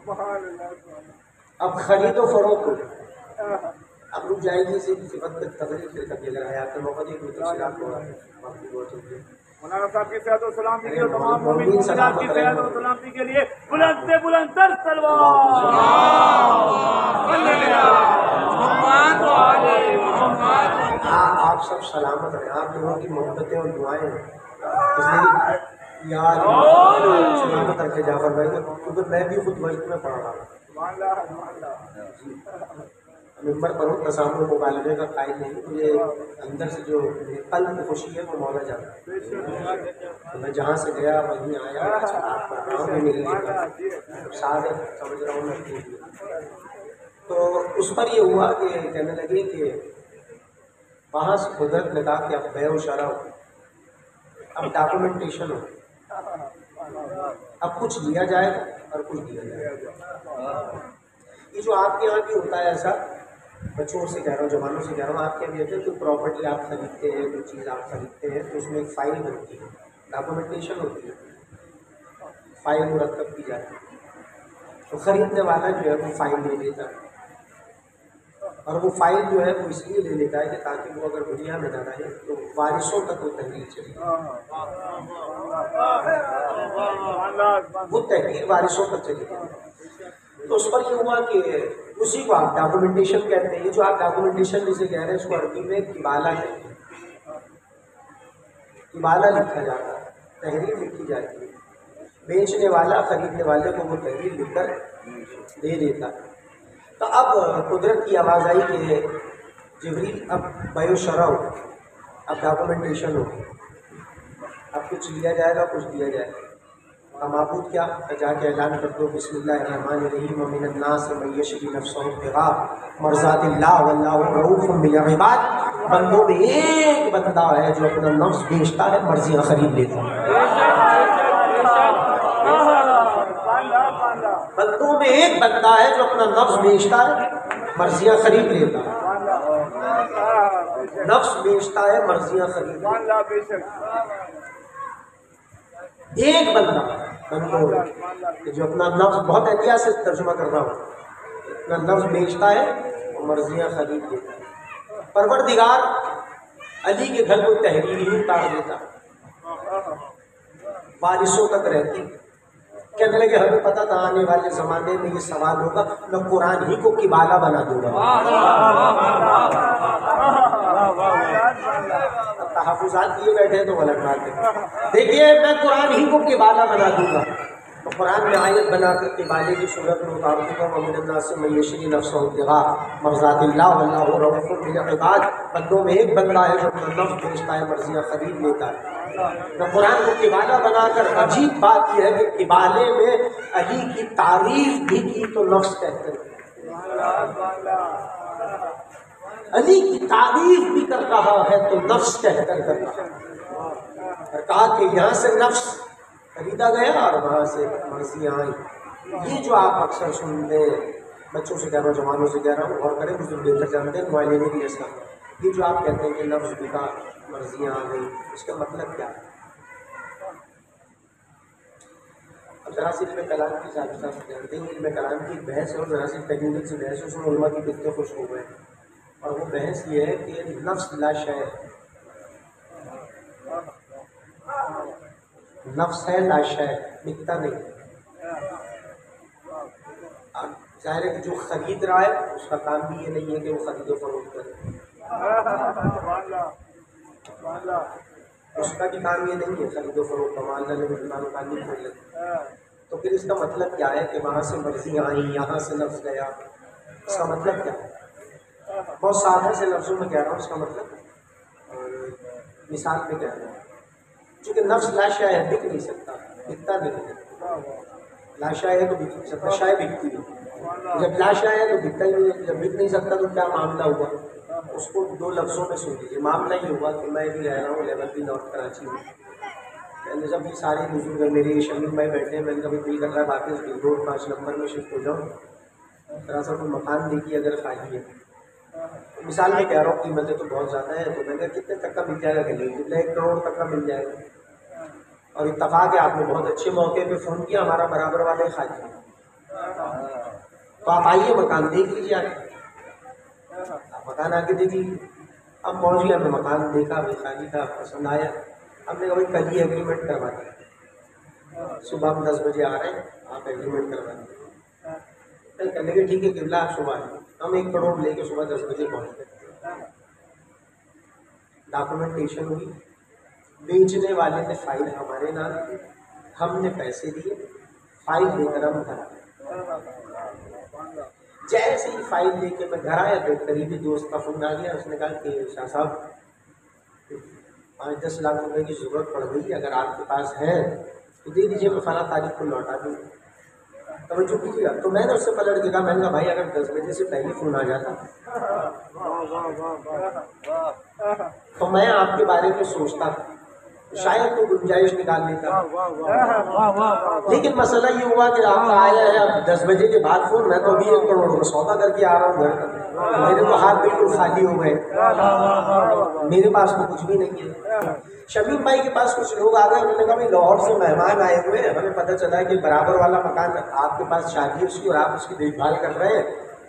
اب خرید و فروخت ہو اب رک جائے گی اسی وقت تک تقریر سے کبھی اگر حیات میں موقع دے کوئی تفصیلات کو باقی بہت ہوتی ہے مولانا صاحب کی صحت و سلامتی کے لیے تمام مومنین مومنات کی صحت و سلامتی کے لیے بلند سے بلند تر تلوار آپ سب سلامت رہیں آپ لوگوں کی محبتیں اور دعائیں ہیں اس لیے یار سلامت رکھے جعفر بھائی کیونکہ میں بھی خود وجد میں پڑھ رہا ہوں ممبر پر ہوں تسامح مبالغے کا قائل نہیں مجھے اندر سے جو قلب کی خوشی ہے وہ مولا جاتا ہے میں جہاں سے گیا وہیں آیا بات کر رہا ہوں میں نہیں سارے سمجھ رہا ہوں میں تو اس پر یہ ہوا کہ کہنے لگے کہ وہاں سے قدرت نے کہا کہ اب بے و شرع ہو اب ڈاکومنٹیشن ہو اب کچھ لیا جائے اور کچھ دیا جائے یہ جو آپ کے یہاں بھی ہوتا ہے ایسا بچوں سے کہہ رہا ہوں جوانوں سے کہہ رہا ہوں آپ کے بھی کوئی پراپرٹی آپ خریدتے ہیں کوئی چیز آپ خریدتے ہیں تو اس میں ایک فائل بنتی ہے ڈاکومنٹیشن ہوتی ہے فائل مرتب کی جاتی ہے تو خریدنے والا جو ہے وہ فائل لے لیتا ہے اور وہ فائل جو ہے وہ اس لیے لے لیتا ہے کہ تاکہ وہ اگر دنیا میں نہ رہے تو وارثوں تک وہ تحریر چلے وہ تحریر وارثوں تک چلے گی تو اس پر یہ ہوا کہ اسی کو آپ ڈاکومنٹیشن کہتے ہیں یہ جو آپ ڈاکومنٹیشن جسے کہہ رہے ہیں اس کو عربی میں کبالہ کہتے ہیں کبالہ لکھا جاتا ہے تحریر لکھی جاتی ہے بیچنے والا خریدنے والے کو وہ تحریر لکھ کر دے دیتا ہے تو اب قدرت کی آواز آئی کہ جبریل اب بیع و شرع ہو اب ڈاکومنٹیشن ہو اب کچھ لیا جائے گا کچھ دیا جائے گا معبود کیا جا کے اعلان کر دو بسم اللہ الرحمن الرحیم ومن الناس من یشری نفسہ ابتغاء مرضات اللہ واللہ رؤوف بالعباد بندوں میں ایک بندہ ہے جو اپنا نفس بیچتا ہے مرضیاں خرید لیتا ہے بندوں میں ایک بندہ ہے جو اپنا نفس بیچتا ہے مرضیاں خرید لیتا ہے نفس بیچتا ہے مرضیاں خرید لیتا ہے ایک بندہ بندوں جو اپنا نفس بہت احتیاط سے ترجمہ کر رہا ہوں اپنا نفس بیچتا ہے اور مرضیاں خرید لیتا ہے پروردگار علی کے گھر کو تحریر ہی اتار دیتا بارشوں تک رہتی کہنے لگے ہمیں پتا تھا آنے والے زمانے میں یہ سوال ہوگا میں قرآن ہی کو کبالہ بنا دوں گا تحفظات لیے بیٹھے ہیں تو غلط بات ہے دیکھیے میں قرآن ہی کو کبالہ بنا دوں گا تو قرآن میں آیت بنا کر کبالے کی صورت میں اتار دوں گا ومن الناس من یشری نفسہ ابتغاء مرضات اللہ واللہ رؤوف بالعباد بندوں میں ایک بندہ ہے جو اپنا نفس بیچتا ہے مرضیاں خرید لیتا ہے میں قرآن کو کبالہ بنا کر عجیب بات یہ ہے کہ کبالے میں علی کی تعریف بھی کی تو نفس کہتے ہیں علی کی تعریف بھی کر رہا ہے تو نفس کہہ کر کر رہا ہے کہا کہ یہاں سے نفس خریدا گیا اور وہاں سے مرضیاں آئیں یہ جو آپ اکثر سنتے بچوں سے کہہ رہا ہوں جوانوں سے کہہ رہا ہوں اور کریں بزرگ بہتر جانتے ہیں موبائل لینے کی ایسا یہ جو آپ کہتے ہیں کہ نفس بکا مرضیاں آ گئی اس کا مطلب کیا ہے اب ذرا سی علم کلام کی صاحب جانتے ہیں علم کلام کی بحث ہے اور ذرا سی ٹیکنیکل سے بحث ہے اس میں علماء کی کتنے خوش ہو گئے اور وہ بحث یہ ہے کہ نفس لا شے نفس ہے لا شے بکتا نہیں ظاہر ہے کہ جو خرید رہا ہے اس کا کام بھی یہ نہیں ہے کہ وہ خرید و فروخت کرے اس کا بھی کام یہ نہیں ہے خرید و فروخت کا تو پھر اس کا مطلب کیا ہے کہ وہاں سے مرضیاں آئیں یہاں سے لفظ گیا اس کا مطلب کیا ہے بہت سادہ سے لفظوں میں کہہ رہا ہوں اس کا مطلب مثال میں کہہ رہا ہوں چونکہ نفس لاشا ہے بک نہیں سکتا بکتا نہیں لاشا ہے تو بک نہیں سکتا شائع بکتی ہے جب لاشا ہے تو بکتا ہی نہیں ہے جب بک نہیں سکتا تو کیا معاملہ ہوا اس کو دو لفظوں میں سن لیجیے معاملہ یہ ہوا کہ میں بھی رہ رہا ہوں لیول بھی نارتھ کراچی میں میں نے جب یہ سارے بزرگ میرے شمیم بھائی بیٹھے ہیں میں نے کبھی دل کر رہا ہے باقی روڈ 5 نمبر میں شفٹ ہو جاؤں ذرا سا کوئی مکان دیکھیے اگر خالی ہے مثال میں کہہ رہا ہوں قیمتیں تو بہت زیادہ ہیں تو میں نے کتنے تک کا مل جائے گا کہ نہیں 1 کروڑ تک کا مل جائے گا اور اتفاق ہے آپ نے بہت اچھے موقع پہ فون کیا ہمارا برابر والے خالی ہے تو آپ آئیے مکان دیکھ لیجیے، آپ مکان آ کے دیکھ لیجیے۔ اب پہنچ گیا، میں مکان دیکھا، میں خالی تھا، پسند آیا، اب نے کہا بھائی کل ہی ایگریمنٹ کروا دیں، صبح ہم 10 بجے آ رہے ہیں، آپ ایگریمنٹ کروا دیں۔ کہنے لگے ٹھیک ہے قبلہ آپ صبح آئیں۔ ہم 1 کروڑ لے کے صبح 10 بجے پہنچ گئے، ڈاکومنٹیشن ہوئی، بیچنے والے نے فائل ہمارے نام دی، ہم نے پیسے دیے، فائل لے کر ہم گھر آئے۔ جیسے ہی فائل لے کے میں گھر آیا تو قریبی دوست کا فون آ گیا، اس نے کہا کہ شاہ صاحب 5-10 لاکھ روپے کی ضرورت پڑ گئی، اگر آپ کے پاس ہے تو دے دیجیے، میں فلاں تاریخ کو لوٹا دوں گا۔ توجہ کیجیے گا، تو میں نے اس سے پلٹ کے کہا، میں نے کہا بھائی اگر 10 بجے سے پہلے فون آ جاتا تو میں آپ کے بارے میں سوچتا شاید تو گنجائش نکال لیتا، لیکن مسئلہ یہ ہوا کہ آپ کا آیا ہے اب 10 بجے کے بعد فون، میں تو ابھی 1 کروڑ کا سودا کر کے آ رہا ہوں گھر کا، میرے تو ہاتھ بالکل خالی ہو گئے، میرے پاس تو کچھ بھی نہیں ہے۔ شمیم بھائی کے پاس کچھ لوگ آ گئے، انہوں نے کہا بھائی لاہور سے مہمان آئے ہوئے ہیں، ہمیں پتہ چلا کہ برابر والا مکان آپ کے پاس شادی ہے اس کی اور آپ اس کی دیکھ بھال کر رہے ہیں،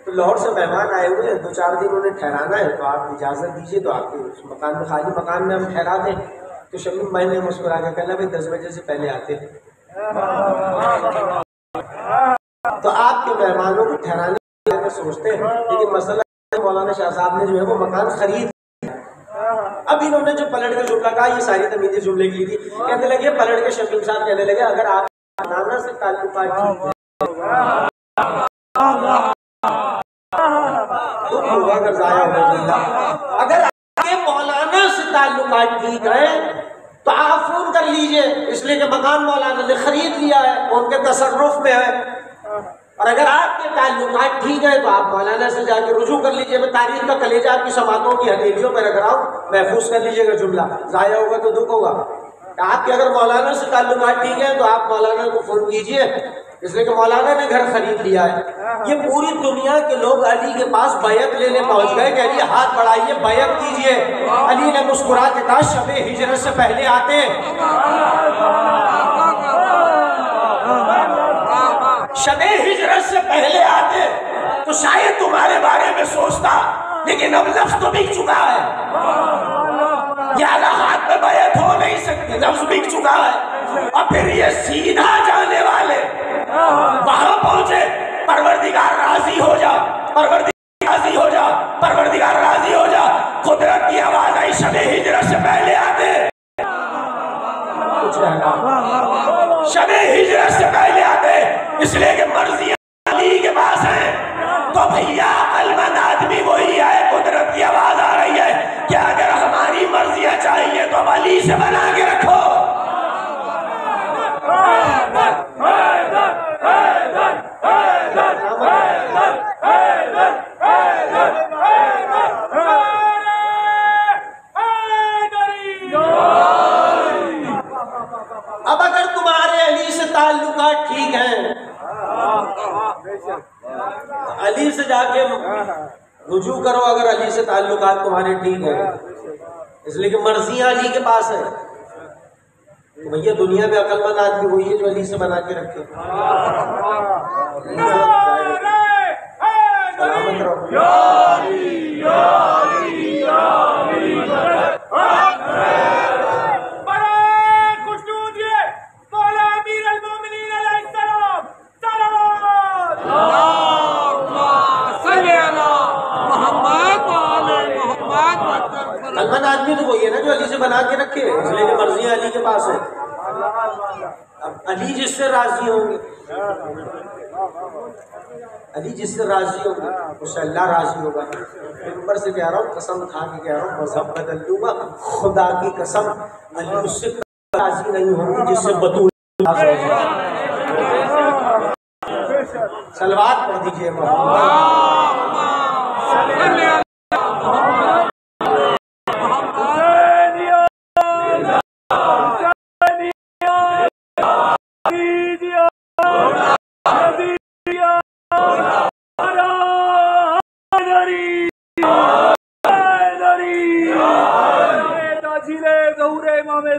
تو لاہور سے مہمان آئے ہوئے ہیں، 2-4 دن انہیں ٹھہرانا ہے، تو آپ اجازت دیجیے تو آپ کے اس مکان میں خالی مکان میں ہم ٹھہرا دیں۔ تو شمیم بھائی نے مسکرا کے کہا بھائی 10 بجے سے پہلے آتے ہیں تو آپ کے مہمانوں کو ٹھہرانے کے بارے میں سوچتے ہیں، لیکن مسئلہ مولانا شاہ صاحب نے جو ہے وہ مکان خرید۔ اب انہوں نے جو پلٹ کے جملہ کہا، یہ ساری تمیزیں جملے کی تھی، کہنے لگے پلٹ کے شمیم صاحب کہنے لگے اگر آپ نانا سے تعلقات ٹھیک ہے تو ہوگا اگر ضائع ہو جملہ، اگر آپ کے مولانا سے تعلقات ٹھیک ہیں تو آپ فون کر لیجئے، اس لیے کہ مکان مولانا نے خرید لیا ہے، ان کے تصرف میں ہے، اور اگر آپ کے تعلقات ٹھیک ہے تو آپ مولانا سے جا کے رجوع کر لیجئے، میں تاریخ کا کلیجہ آپ کی سماعتوں کی ہتھیلیوں میں رکھ رہا ہوں، محفوظ کر لیجئے گا جملہ، ضائع ہوگا تو دکھ ہوگا۔ آپ کے اگر مولانا سے تعلقات ٹھیک ہے تو آپ مولانا کو فون کیجئے، اس لیے کہ مولانا نے گھر خرید لیا ہے۔ یہ پوری دنیا کے لوگ علی کے پاس بیعت لینے پہنچ گئے کہ علی ہاتھ بڑھائیے بیعت کیجئے، علی نے مسکرا کے کہا شب ہجرت سے پہلے آتے، شب ہجرت سے پہلے آتے تو شاید تمہارے بارے میں سوچتا، لیکن اب لفظ تو بک چکا ہے، یہ ہاتھ میں بیعت ہو نہیں سکتی، لفظ بک چکا ہے۔ اور پھر یہ سیدھا جانے والے وہاں پہنچے، پروردگار راضی ہو جا، پروردگار راضی ہو جا، پروردگار راضی ہو جا، قدرت کی آواز آئی شب ہجرت سے پہلے آتے، شب ہجرت سے پہلے آتے، اس لیے کہ مرضیاں علی کے پاس ہیں، تو بھیا عقل مند آدمی وہی ہے، قدرت کی آواز آ رہی ہے کہ اگر ہماری مرضیاں چاہیے تو اب علی سے بنا کے رکھو۔ اب اگر تمہارے علی سے تعلقات ٹھیک ہیں، علی سے جا کے رجوع کرو، اگر علی سے تعلقات تمہارے ٹھیک ہیں، اس لیے کہ مرضیاں علی کے پاس ہیں، تو بھیا دنیا میں عقل مند آدمی وہی ہے جو علی سے بنا کے رکھے۔ سلامت رہو۔ عقلمند آدمی تو وہی ہے نا جو علی سے بنا کے رکھے، اس لیے کہ مرضیاں علی کے پاس ہے۔ اب علی جس سے راضی ہوں گے، علی جس سے راضی ہوں گے اس سے اللہ راضی ہوگا۔ اوپر سے کہہ رہا ہوں، قسم کھا کے کہہ رہا ہوں، مذہب بدل دوں گا، خدا کی قسم علی اس سے راضی نہیں ہوں گی جس سے بطول راضی ہوگا۔ صلوات پڑھ دیجئے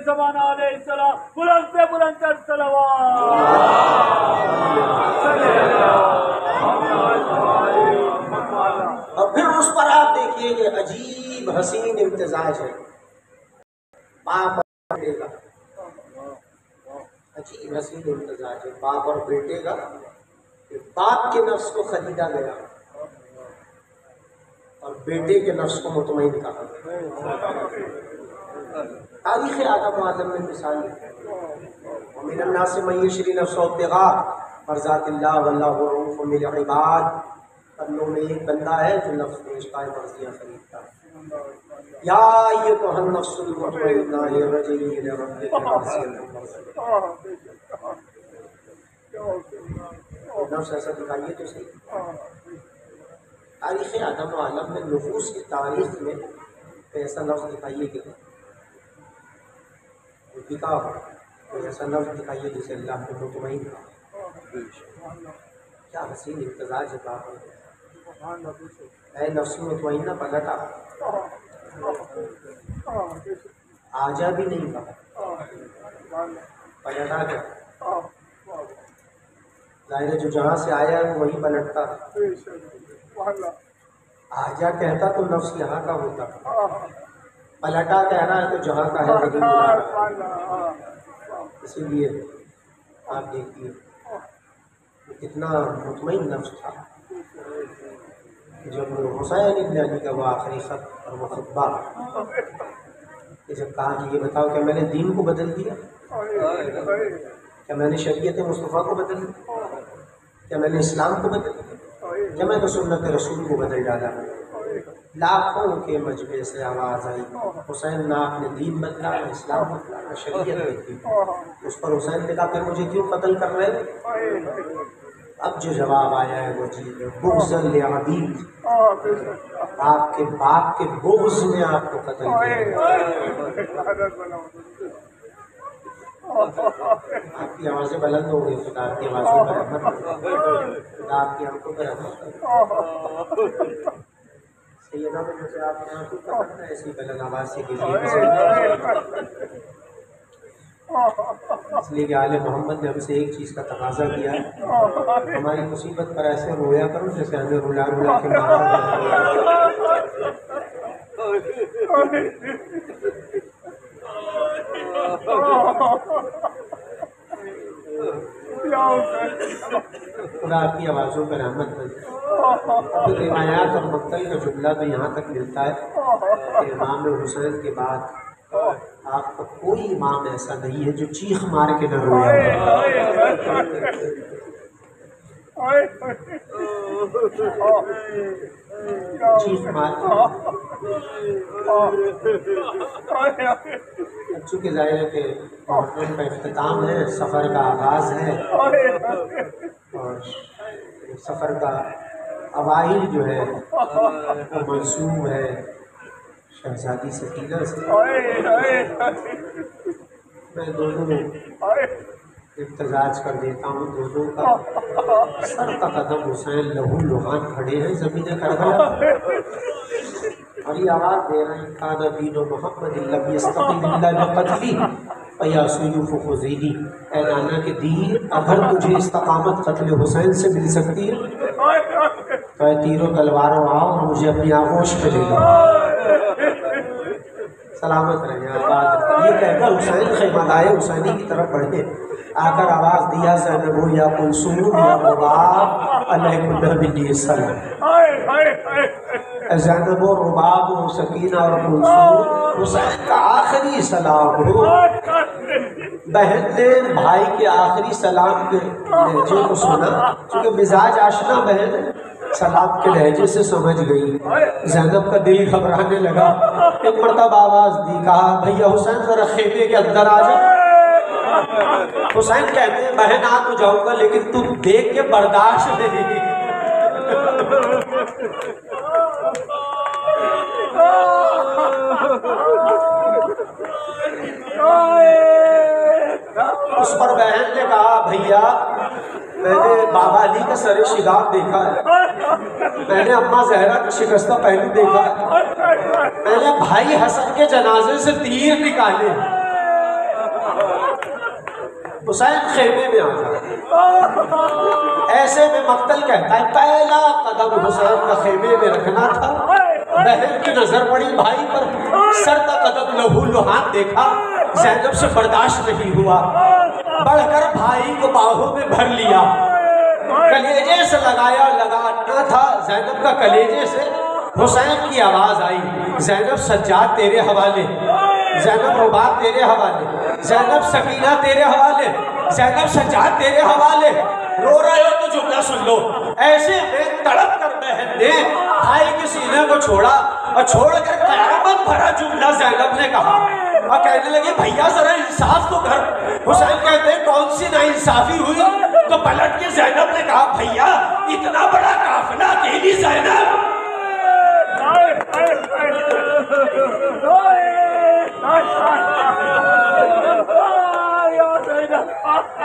زمانہ علیہ السلام، بلند سے بلند تر صلوات۔ اور پھر اس پر آپ دیکھیے کہ عجیب حسین امتزاج ہے، باپ اور بیٹے کا، عجیب حسین امتزاج ہے باپ اور بیٹے کا، کہ باپ کے نفس کو خریدا گیا اور بیٹے کے نفس کو مطمئن کہا۔ تاریخ آدم و آدم میں مثال ہے، ومن الناس من یشری نفسہ ابتغاء مرضات اللہ واللہ رؤوف بالعباد۔ بندوں میں ایک بندہ ہے جو نفس کو عشق مرضیہ خریدتا ہے۔ یا ایتھا النفس المطمئنہ ارجعی الی ربک راضیۃ مرضیہ۔ نفس ایسا دکھائیے تو صحیح۔ تاریخ آدم و عالم میں نفوس کی تاریخ میں ایسا لفظ دکھائیے کہ دکھا ہو، کوئی ایسا لفظ دکھائیے جسے اللہ کو مطمئن کہا۔ کیا حسین امتزاج ہے باپ میں۔ اے نفس مطمئنہ پلٹا، آجا بھی نہیں کہا، پلٹا گیا۔ ظاہر ہے جو جہاں سے آیا ہے وہیں پلٹتا، آجا کہتا تو نفس یہاں کا ہوتا، پلٹا کہہ رہا ہے تو جہاں کا ہے وہیں بلا رہا ہے۔ اسی لیے آپ دیکھیے کتنا مطمئن نفس تھا جب حسین ابن علی کا وہ آخری خط اور وہ خطبہ کہ جب کہا کہ یہ بتاؤ کہ میں نے دین کو بدل دیا، کیا میں نے شریعت مصطفیٰ کو بدل دیا، کیا میں نے اسلام کو بدل دیا، کیا میں نے سنت رسول کو بدل ڈالا۔ لاکھوں کے مجمع سے آواز آئی، حسین نہ آپ نے دین بدلا، نہ اسلام بدلا، نہ شریعت بدلی۔ اس پر حسین نے کہا پھر مجھے کیوں قتل کر رہے؟ اب جو جواب آیا ہے وہ چیز ہے بغضاً لعبید، آپ کے باپ کے بغض نے آپ کو قتل کیا۔ آپ کی آوازیں بلند ہو گئی، خدا آپ کی آوازوں پر رحمت کرے، خدا آپ کی آنکھوں پر رحمت کرے۔ سیدنا میں جیسے آپ نے آنکھوں پر رکھنا ہے ایسی بلند آواز سے اس لیے کہ آل محمد نے ہم سے ایک چیز کا تقاضا کیا ہے، ہماری مصیبت پر ایسے رویا کرو جیسے ہمیں رلا رلا کے خدا آپ کی آوازوں پر رحمت کرے۔ روایات اور مقتل کا جملہ تو یہاں تک ملتا ہے کہ امام حسین کے بعد آپ کا کوئی امام ایسا نہیں ہے جو چیخ مار کے نہ رویا چیخ مار چونکہ ظاہر ہے کہ محرم کا اختتام ہے، سفر کا آغاز ہے، اور سفر کا اوائل جو ہے وہ منسوب ہے شہزادی سکینہ سے۔ میں دونوں امتزاج کر دیتا ہوں، دونوں کا سر کا قدم حسین لہو لہان کھڑے ہیں زمین کربلا، اور یہ آواز دے رہے ہیں کان دین محمد لم یستقم الا بقتلی فیا سیوف خذیلی۔ اے نانا کے دین اگر تجھے استقامت قتل حسین سے مل سکتی ہے تو اے تیر و تلواروں آؤ اور مجھے اپنی آغوش پہ لے لو، سلامت رہے آباد۔ یہ کہہ کر حسین خیمہ لائے حسینی کی طرف بڑھے، آ کر آواز دیا زینب یا کلثوم یا رباب علیکم منی السلام۔ زینب و رباب و سکینہ اور کلثوم حسین کا آخری سلام ہو۔ بہن نے بھائی کے آخری سلام کے لہجے کو سنا، چونکہ مزاج آشنا بہن سلام کے لہجے سے سمجھ گئی۔ زینب کا دل گھبرانے لگا، ایک مرتبہ آواز دی، کہا بھیا حسین ذرا خیمے کے اندر آ جا۔ حسین کہتے ہیں بہن آ تو جاؤں گا لیکن تم دیکھ کے برداشت نہیں۔ اس پر بہن نے کہا بھیا میں نے بابا علی کا سر شگاف دیکھا ہے، میں نے اماں زہرا کا شکستہ پہلو دیکھا ہے، میں نے بھائی حسن کے جنازے سے تیر نکالے۔ حسین خیمے میں آ گیا، ایسے میں مقتل کہتا ہے پہلا قدم حسین کا خیمے میں رکھنا تھا، بہن کی نظر پڑی بھائی پر، سر کا قدم لہو لہان دیکھا، زینب سے برداشت نہیں ہوا، بڑھ کر بھائی کو باہوں میں بھر لیا، کلیجے سے لگانا تھا زینب کا کلیجے سے، حسین کی آواز آئی، زینب سجاد تیرے حوالے، زینب رباب تیرے حوالے، زینب سکینہ تیرے حوالے، زینب سجاد تیرے حوالے، رو رہے ہو تو جملہ سن لو۔ ایسے میں تڑپ کر بہن نے بھائی کے سینے کو چھوڑا اور چھوڑ کر قیامت بھرا جملہ زینب نے کہا اور کہنے لگے بھیا ذرا انصاف تو کر۔ حسین کہتے ہیں کون سی ناانصافی ہوئی؟ تو پلٹ کے زینب نے کہا بھیا اتنا بڑا قافلہ اکیلی زینب،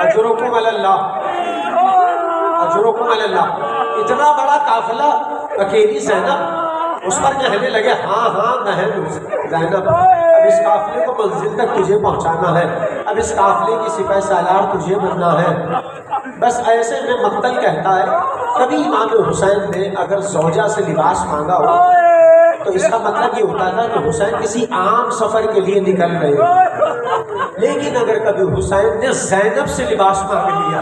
اجرکم علی اللہ، اجرکم علی اللہ، اتنا بڑا قافلہ اکیلی زینب، اس پر کہنے لگے ہاں ہاں بہن زینب، اب اس قافلے کو منزل تک تجھے پہنچانا ہے، اب اس قافلے کی سپہ سالار تجھے بننا ہے۔ بس ایسے میں مقتل کہتا ہے کبھی امام حسین نے اگر زوجہ سے لباس مانگا ہو تو اس کا مطلب یہ ہوتا تھا کہ حسین کسی عام سفر کے لیے نکل رہے ہو، لیکن اگر کبھی حسین نے زینب سے لباس مانگ لیا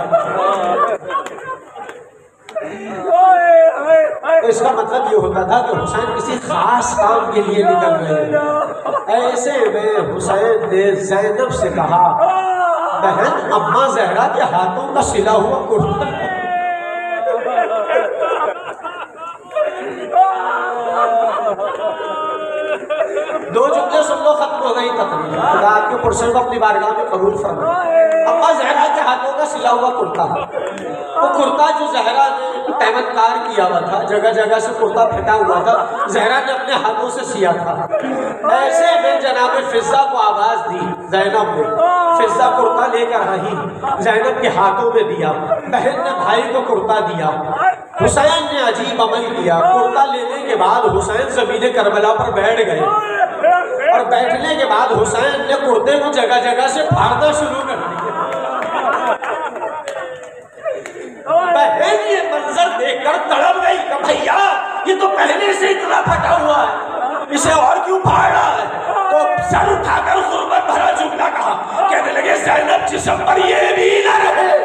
تو اس کا مطلب یہ ہوتا تھا کہ حسین کسی خاص کام کے لیے نکل رہے ہیں۔ ایسے میں حسین نے زینب سے کہا بہن اماں زہرا کے ہاتھوں کا سلا ہوا کرتا دو جملے سن لو ختم ہو گئی تقریر، خدا آپ کے پرسن کو اپنی بارگاہ میں قبول فرمائے۔ اماں زہرا کے ہاتھوں کا سلا ہوا کرتا، وہ کرتا جو زہرا نے احمد کار کیا ہوا تھا، جگہ جگہ سے کرتا پھٹا ہوا تھا، زہرا نے اپنے ہاتھوں سے سیا تھا۔ ایسے میں جناب فضہ کو آواز دی زینب نے، فضہ کرتا لے کر آئی، زینب کے ہاتھوں میں دیا، بہن نے بھائی کو کرتا دیا۔ حسین نے عجیب عمل کیا، کرتا لینے کے بعد حسین زمین کربلا پر بیٹھ گئے اور بیٹھنے کے بعد حسین نے کرتے کو جگہ جگہ سے پھاڑنا شروع کر دیا۔ بہن یہ منظر دیکھ کر تڑپ گئی کہ بھیا یہ تو پہلے سے اتنا پھٹا ہوا ہے، اسے اور کیوں پھاڑ رہا ہے؟ تو سر اٹھا کر غربت بھرا جملہ کہا، کہنے لگے زینب جسم پر یہ بھی نہ رہے،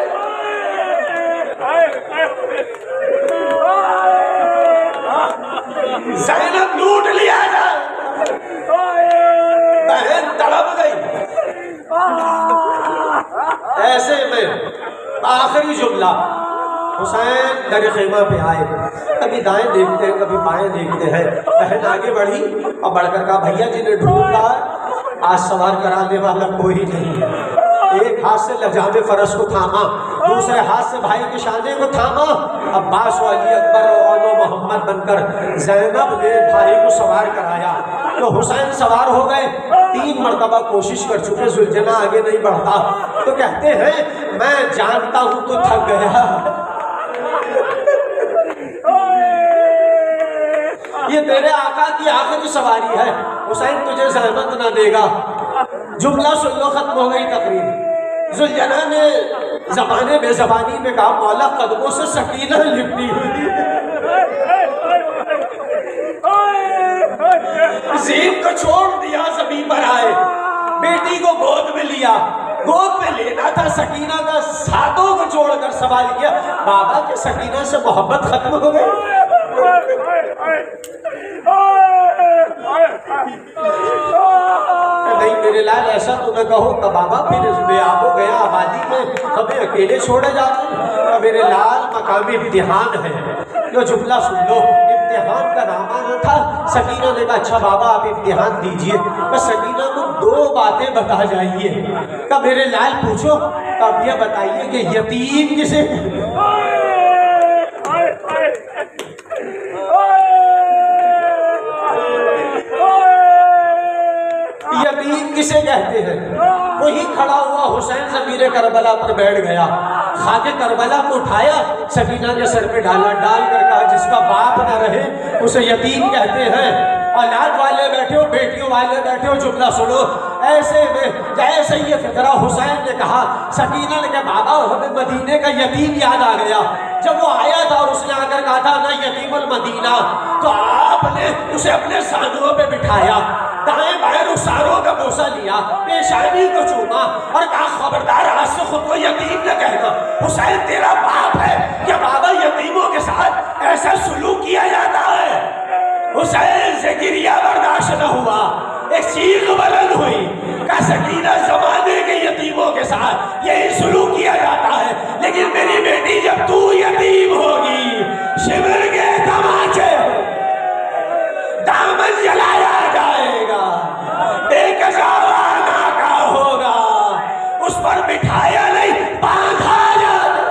زینب لوٹ لیا جائے۔ بہن تڑپ گئی۔ ایسے میں آخری جملہ حسین در خیمہ پہ آئے، کبھی دائیں دیکھتے ہیں کبھی بائیں دیکھتے ہیں، بہن آگے بڑھی اور بڑھ کر کہا بھیا جنہیں ڈھونڈ رہا ہے آج سوار کرانے والا کوئی نہیں ہے۔ ایک ہاتھ سے لجام فرس کو تھاما، دوسرے ہاتھ سے بھائی کے شانے کو تھاما، عباس و علی اکبر و محمد بن کر زینب نے بھائی کو سوار کرایا تو حسین سوار ہو گئے۔ 3 مرتبہ کوشش کر چکے، زلجنہ آگے نہیں بڑھتا تو کہتے ہیں میں جانتا ہوں تو تھک گیا، یہ تیرے آقا کی آخری سواری ہے، حسین تجھے زحمت نہ دے گا۔ جملہ سن لو ختم ہو گئی تقریر۔ زلجنہ نے زبانے بے زبانی میں کہا مولا قدموں سے سکینہ لپٹی ہوئی، زین کو چھوڑ دیا زمین پر آئے، بیٹی کو گود میں لیا، گود میں لینا تھا سکینہ کا، ہاتھوں کو چھوڑ کر سوال کیا، بابا کے سکینہ سے محبت ختم ہو گئی۔ نہیں میرے لال ایسا تو نہ کہو کہ بابا پھر بے آب و گیا آبادی میں ہمیں اکیلے چھوڑے جاتے ہیں۔ میرے لال مقامی امتحان ہے، جو جملہ سن لو، امتحان کا نامہ نہ تھا۔ سکینہ نے کہا اچھا بابا آپ امتحان دیجئے، میں سکینہ کو 2 باتیں بتا جائیے۔ کہ میرے لال پوچھو، اب یہ بتائیے کہ یتیم کسے یتیم کسے کہتے ہیں؟ وہی کھڑا ہوا حسین زمین کربلا پر بیٹھ گیا، خاک کربلا کو اٹھایا، سکینہ کے سر پہ ڈالا، ڈال کر کہا جس کا باپ نہ رہے اسے یتیم کہتے ہیں۔ اولاد والے بیٹھے ہو، بیٹیوں والے بیٹھے ہو، جملہ سنو، ایسے میں جیسے یہ فطرہ حسین نے کہا، سکینہ نے کہا بابا ہمیں مدینے کا یتیم یاد آ گیا۔ جب وہ آیا تھا اور اس نے آ کر کہا تھا نا یتیم المدینہ، تو آپ نے اسے اپنے سانوں پہ بٹھایا، دائیں بائیں رخساروں کا بوسہ لیا، پیشانی کو چوما اور کہا خبردار آج سے خود کو یتیم نہ کہنا، حسین تیرا باپ ہے۔ کیا بابا یتیموں کے ساتھ ایسا سلوک کیا جاتا ہے؟ حسین سے گریہ برداشت نہ ہوا، ایک چیخ بلند ہوئی، کہا سکینہ زمانے کے یتیموں کے ساتھ یہی سلوک کیا جاتا ہے، لیکن میری بیٹی جب تو یتیم ہوگی شمر کے تماچے دامن جلایا جائے گا، ایک زوانہ کا ہوگا، اس پر بٹھایا نہیں باندھا جائے۔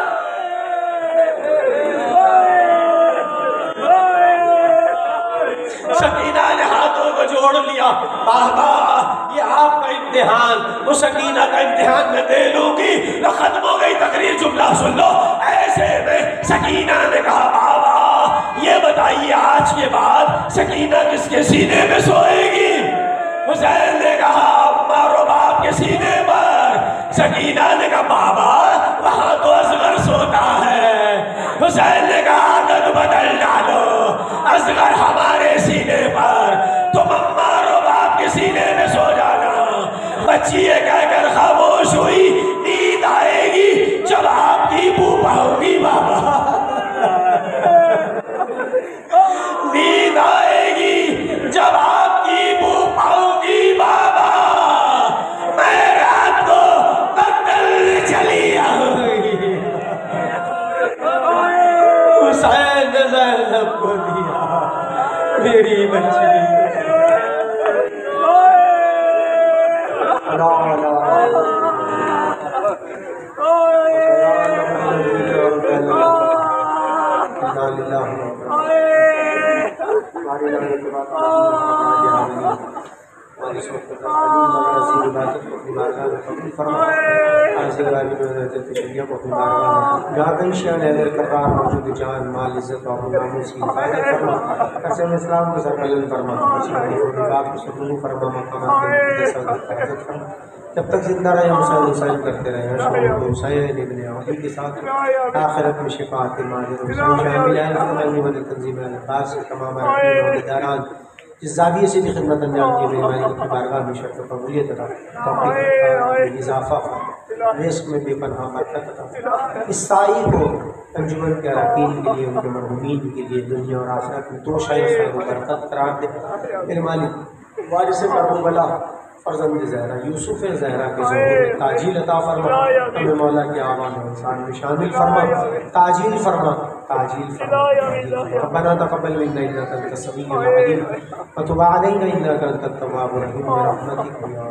سکینہ نے ہاتھوں کو جوڑ لیا، بابا یہ آپ کا امتحان، وہ سکینہ کا امتحان میں دے لوں گی، نہ ختم ہو گئی تقریر، جملہ سن لو۔ ایسے میں سکینہ نے کہا بابا یہ بتائیے آج کے بعد سکینہ کس کے سینے میں سوئے گی؟ حسین نے کہا مارو باپ کے سینے پر۔ سکینہ نے کہا بابا وہاں تو اصغر سوتا ہے۔ حسین نے کہا عادت بدل ڈالو، اصغر ہمارے سینے پر، تم مارو باپ کے سینے میں سو جانا۔ بچی یہ کہہ کر خاموش ہوئی، نیند آئے گی جب آپ کی بو پاؤں گی بابا، نیند آئے گی جب آپ کی بو پاؤں گی بابا، میں رات کو بدل چلی آؤں گی۔ حسین نے زینب کو دیا میری بچی۔ موجود جان مال عزت اور ناموس کی حفاظت فرما، قسم اسلام کو سربلند فرما، باپ کو سکون فرما، مقامات کی حفاظت فرما۔ جب تک زندہ رہے حسین حسین کرتے رہے، حسین ابن علی کے ساتھ آخرت میں شفاعت ماجد حسین شامل ہے۔ فرمائی تنظیم الفاظ کے تمام اداران جس زاویے سے بھی خدمت انجام دی، مہربانی کی بارگاہ میں شرف و قبولیت عطا، توفیق اضافہ رزق میں بے پناہ برکت عطا۔ اس سائی کو انجمن کے اراکین کے لیے، ان کے مرحومین کے لیے دنیا اور آخرت میں تو شاید خیر و برکت قرار دے۔ میرے مالک وارث کربلا فرزند زہرا یوسف زہرا کے ظہور میں تاجیل عطا فرما، ہمیں مولا کے آوان و انسان میں شامل فرما، تاجیل فرما، تاجیل فرما۔ ربنا تقبل منا انك انت السميع العليم وتب علينا انك انت التواب الرحيم برحمتك يا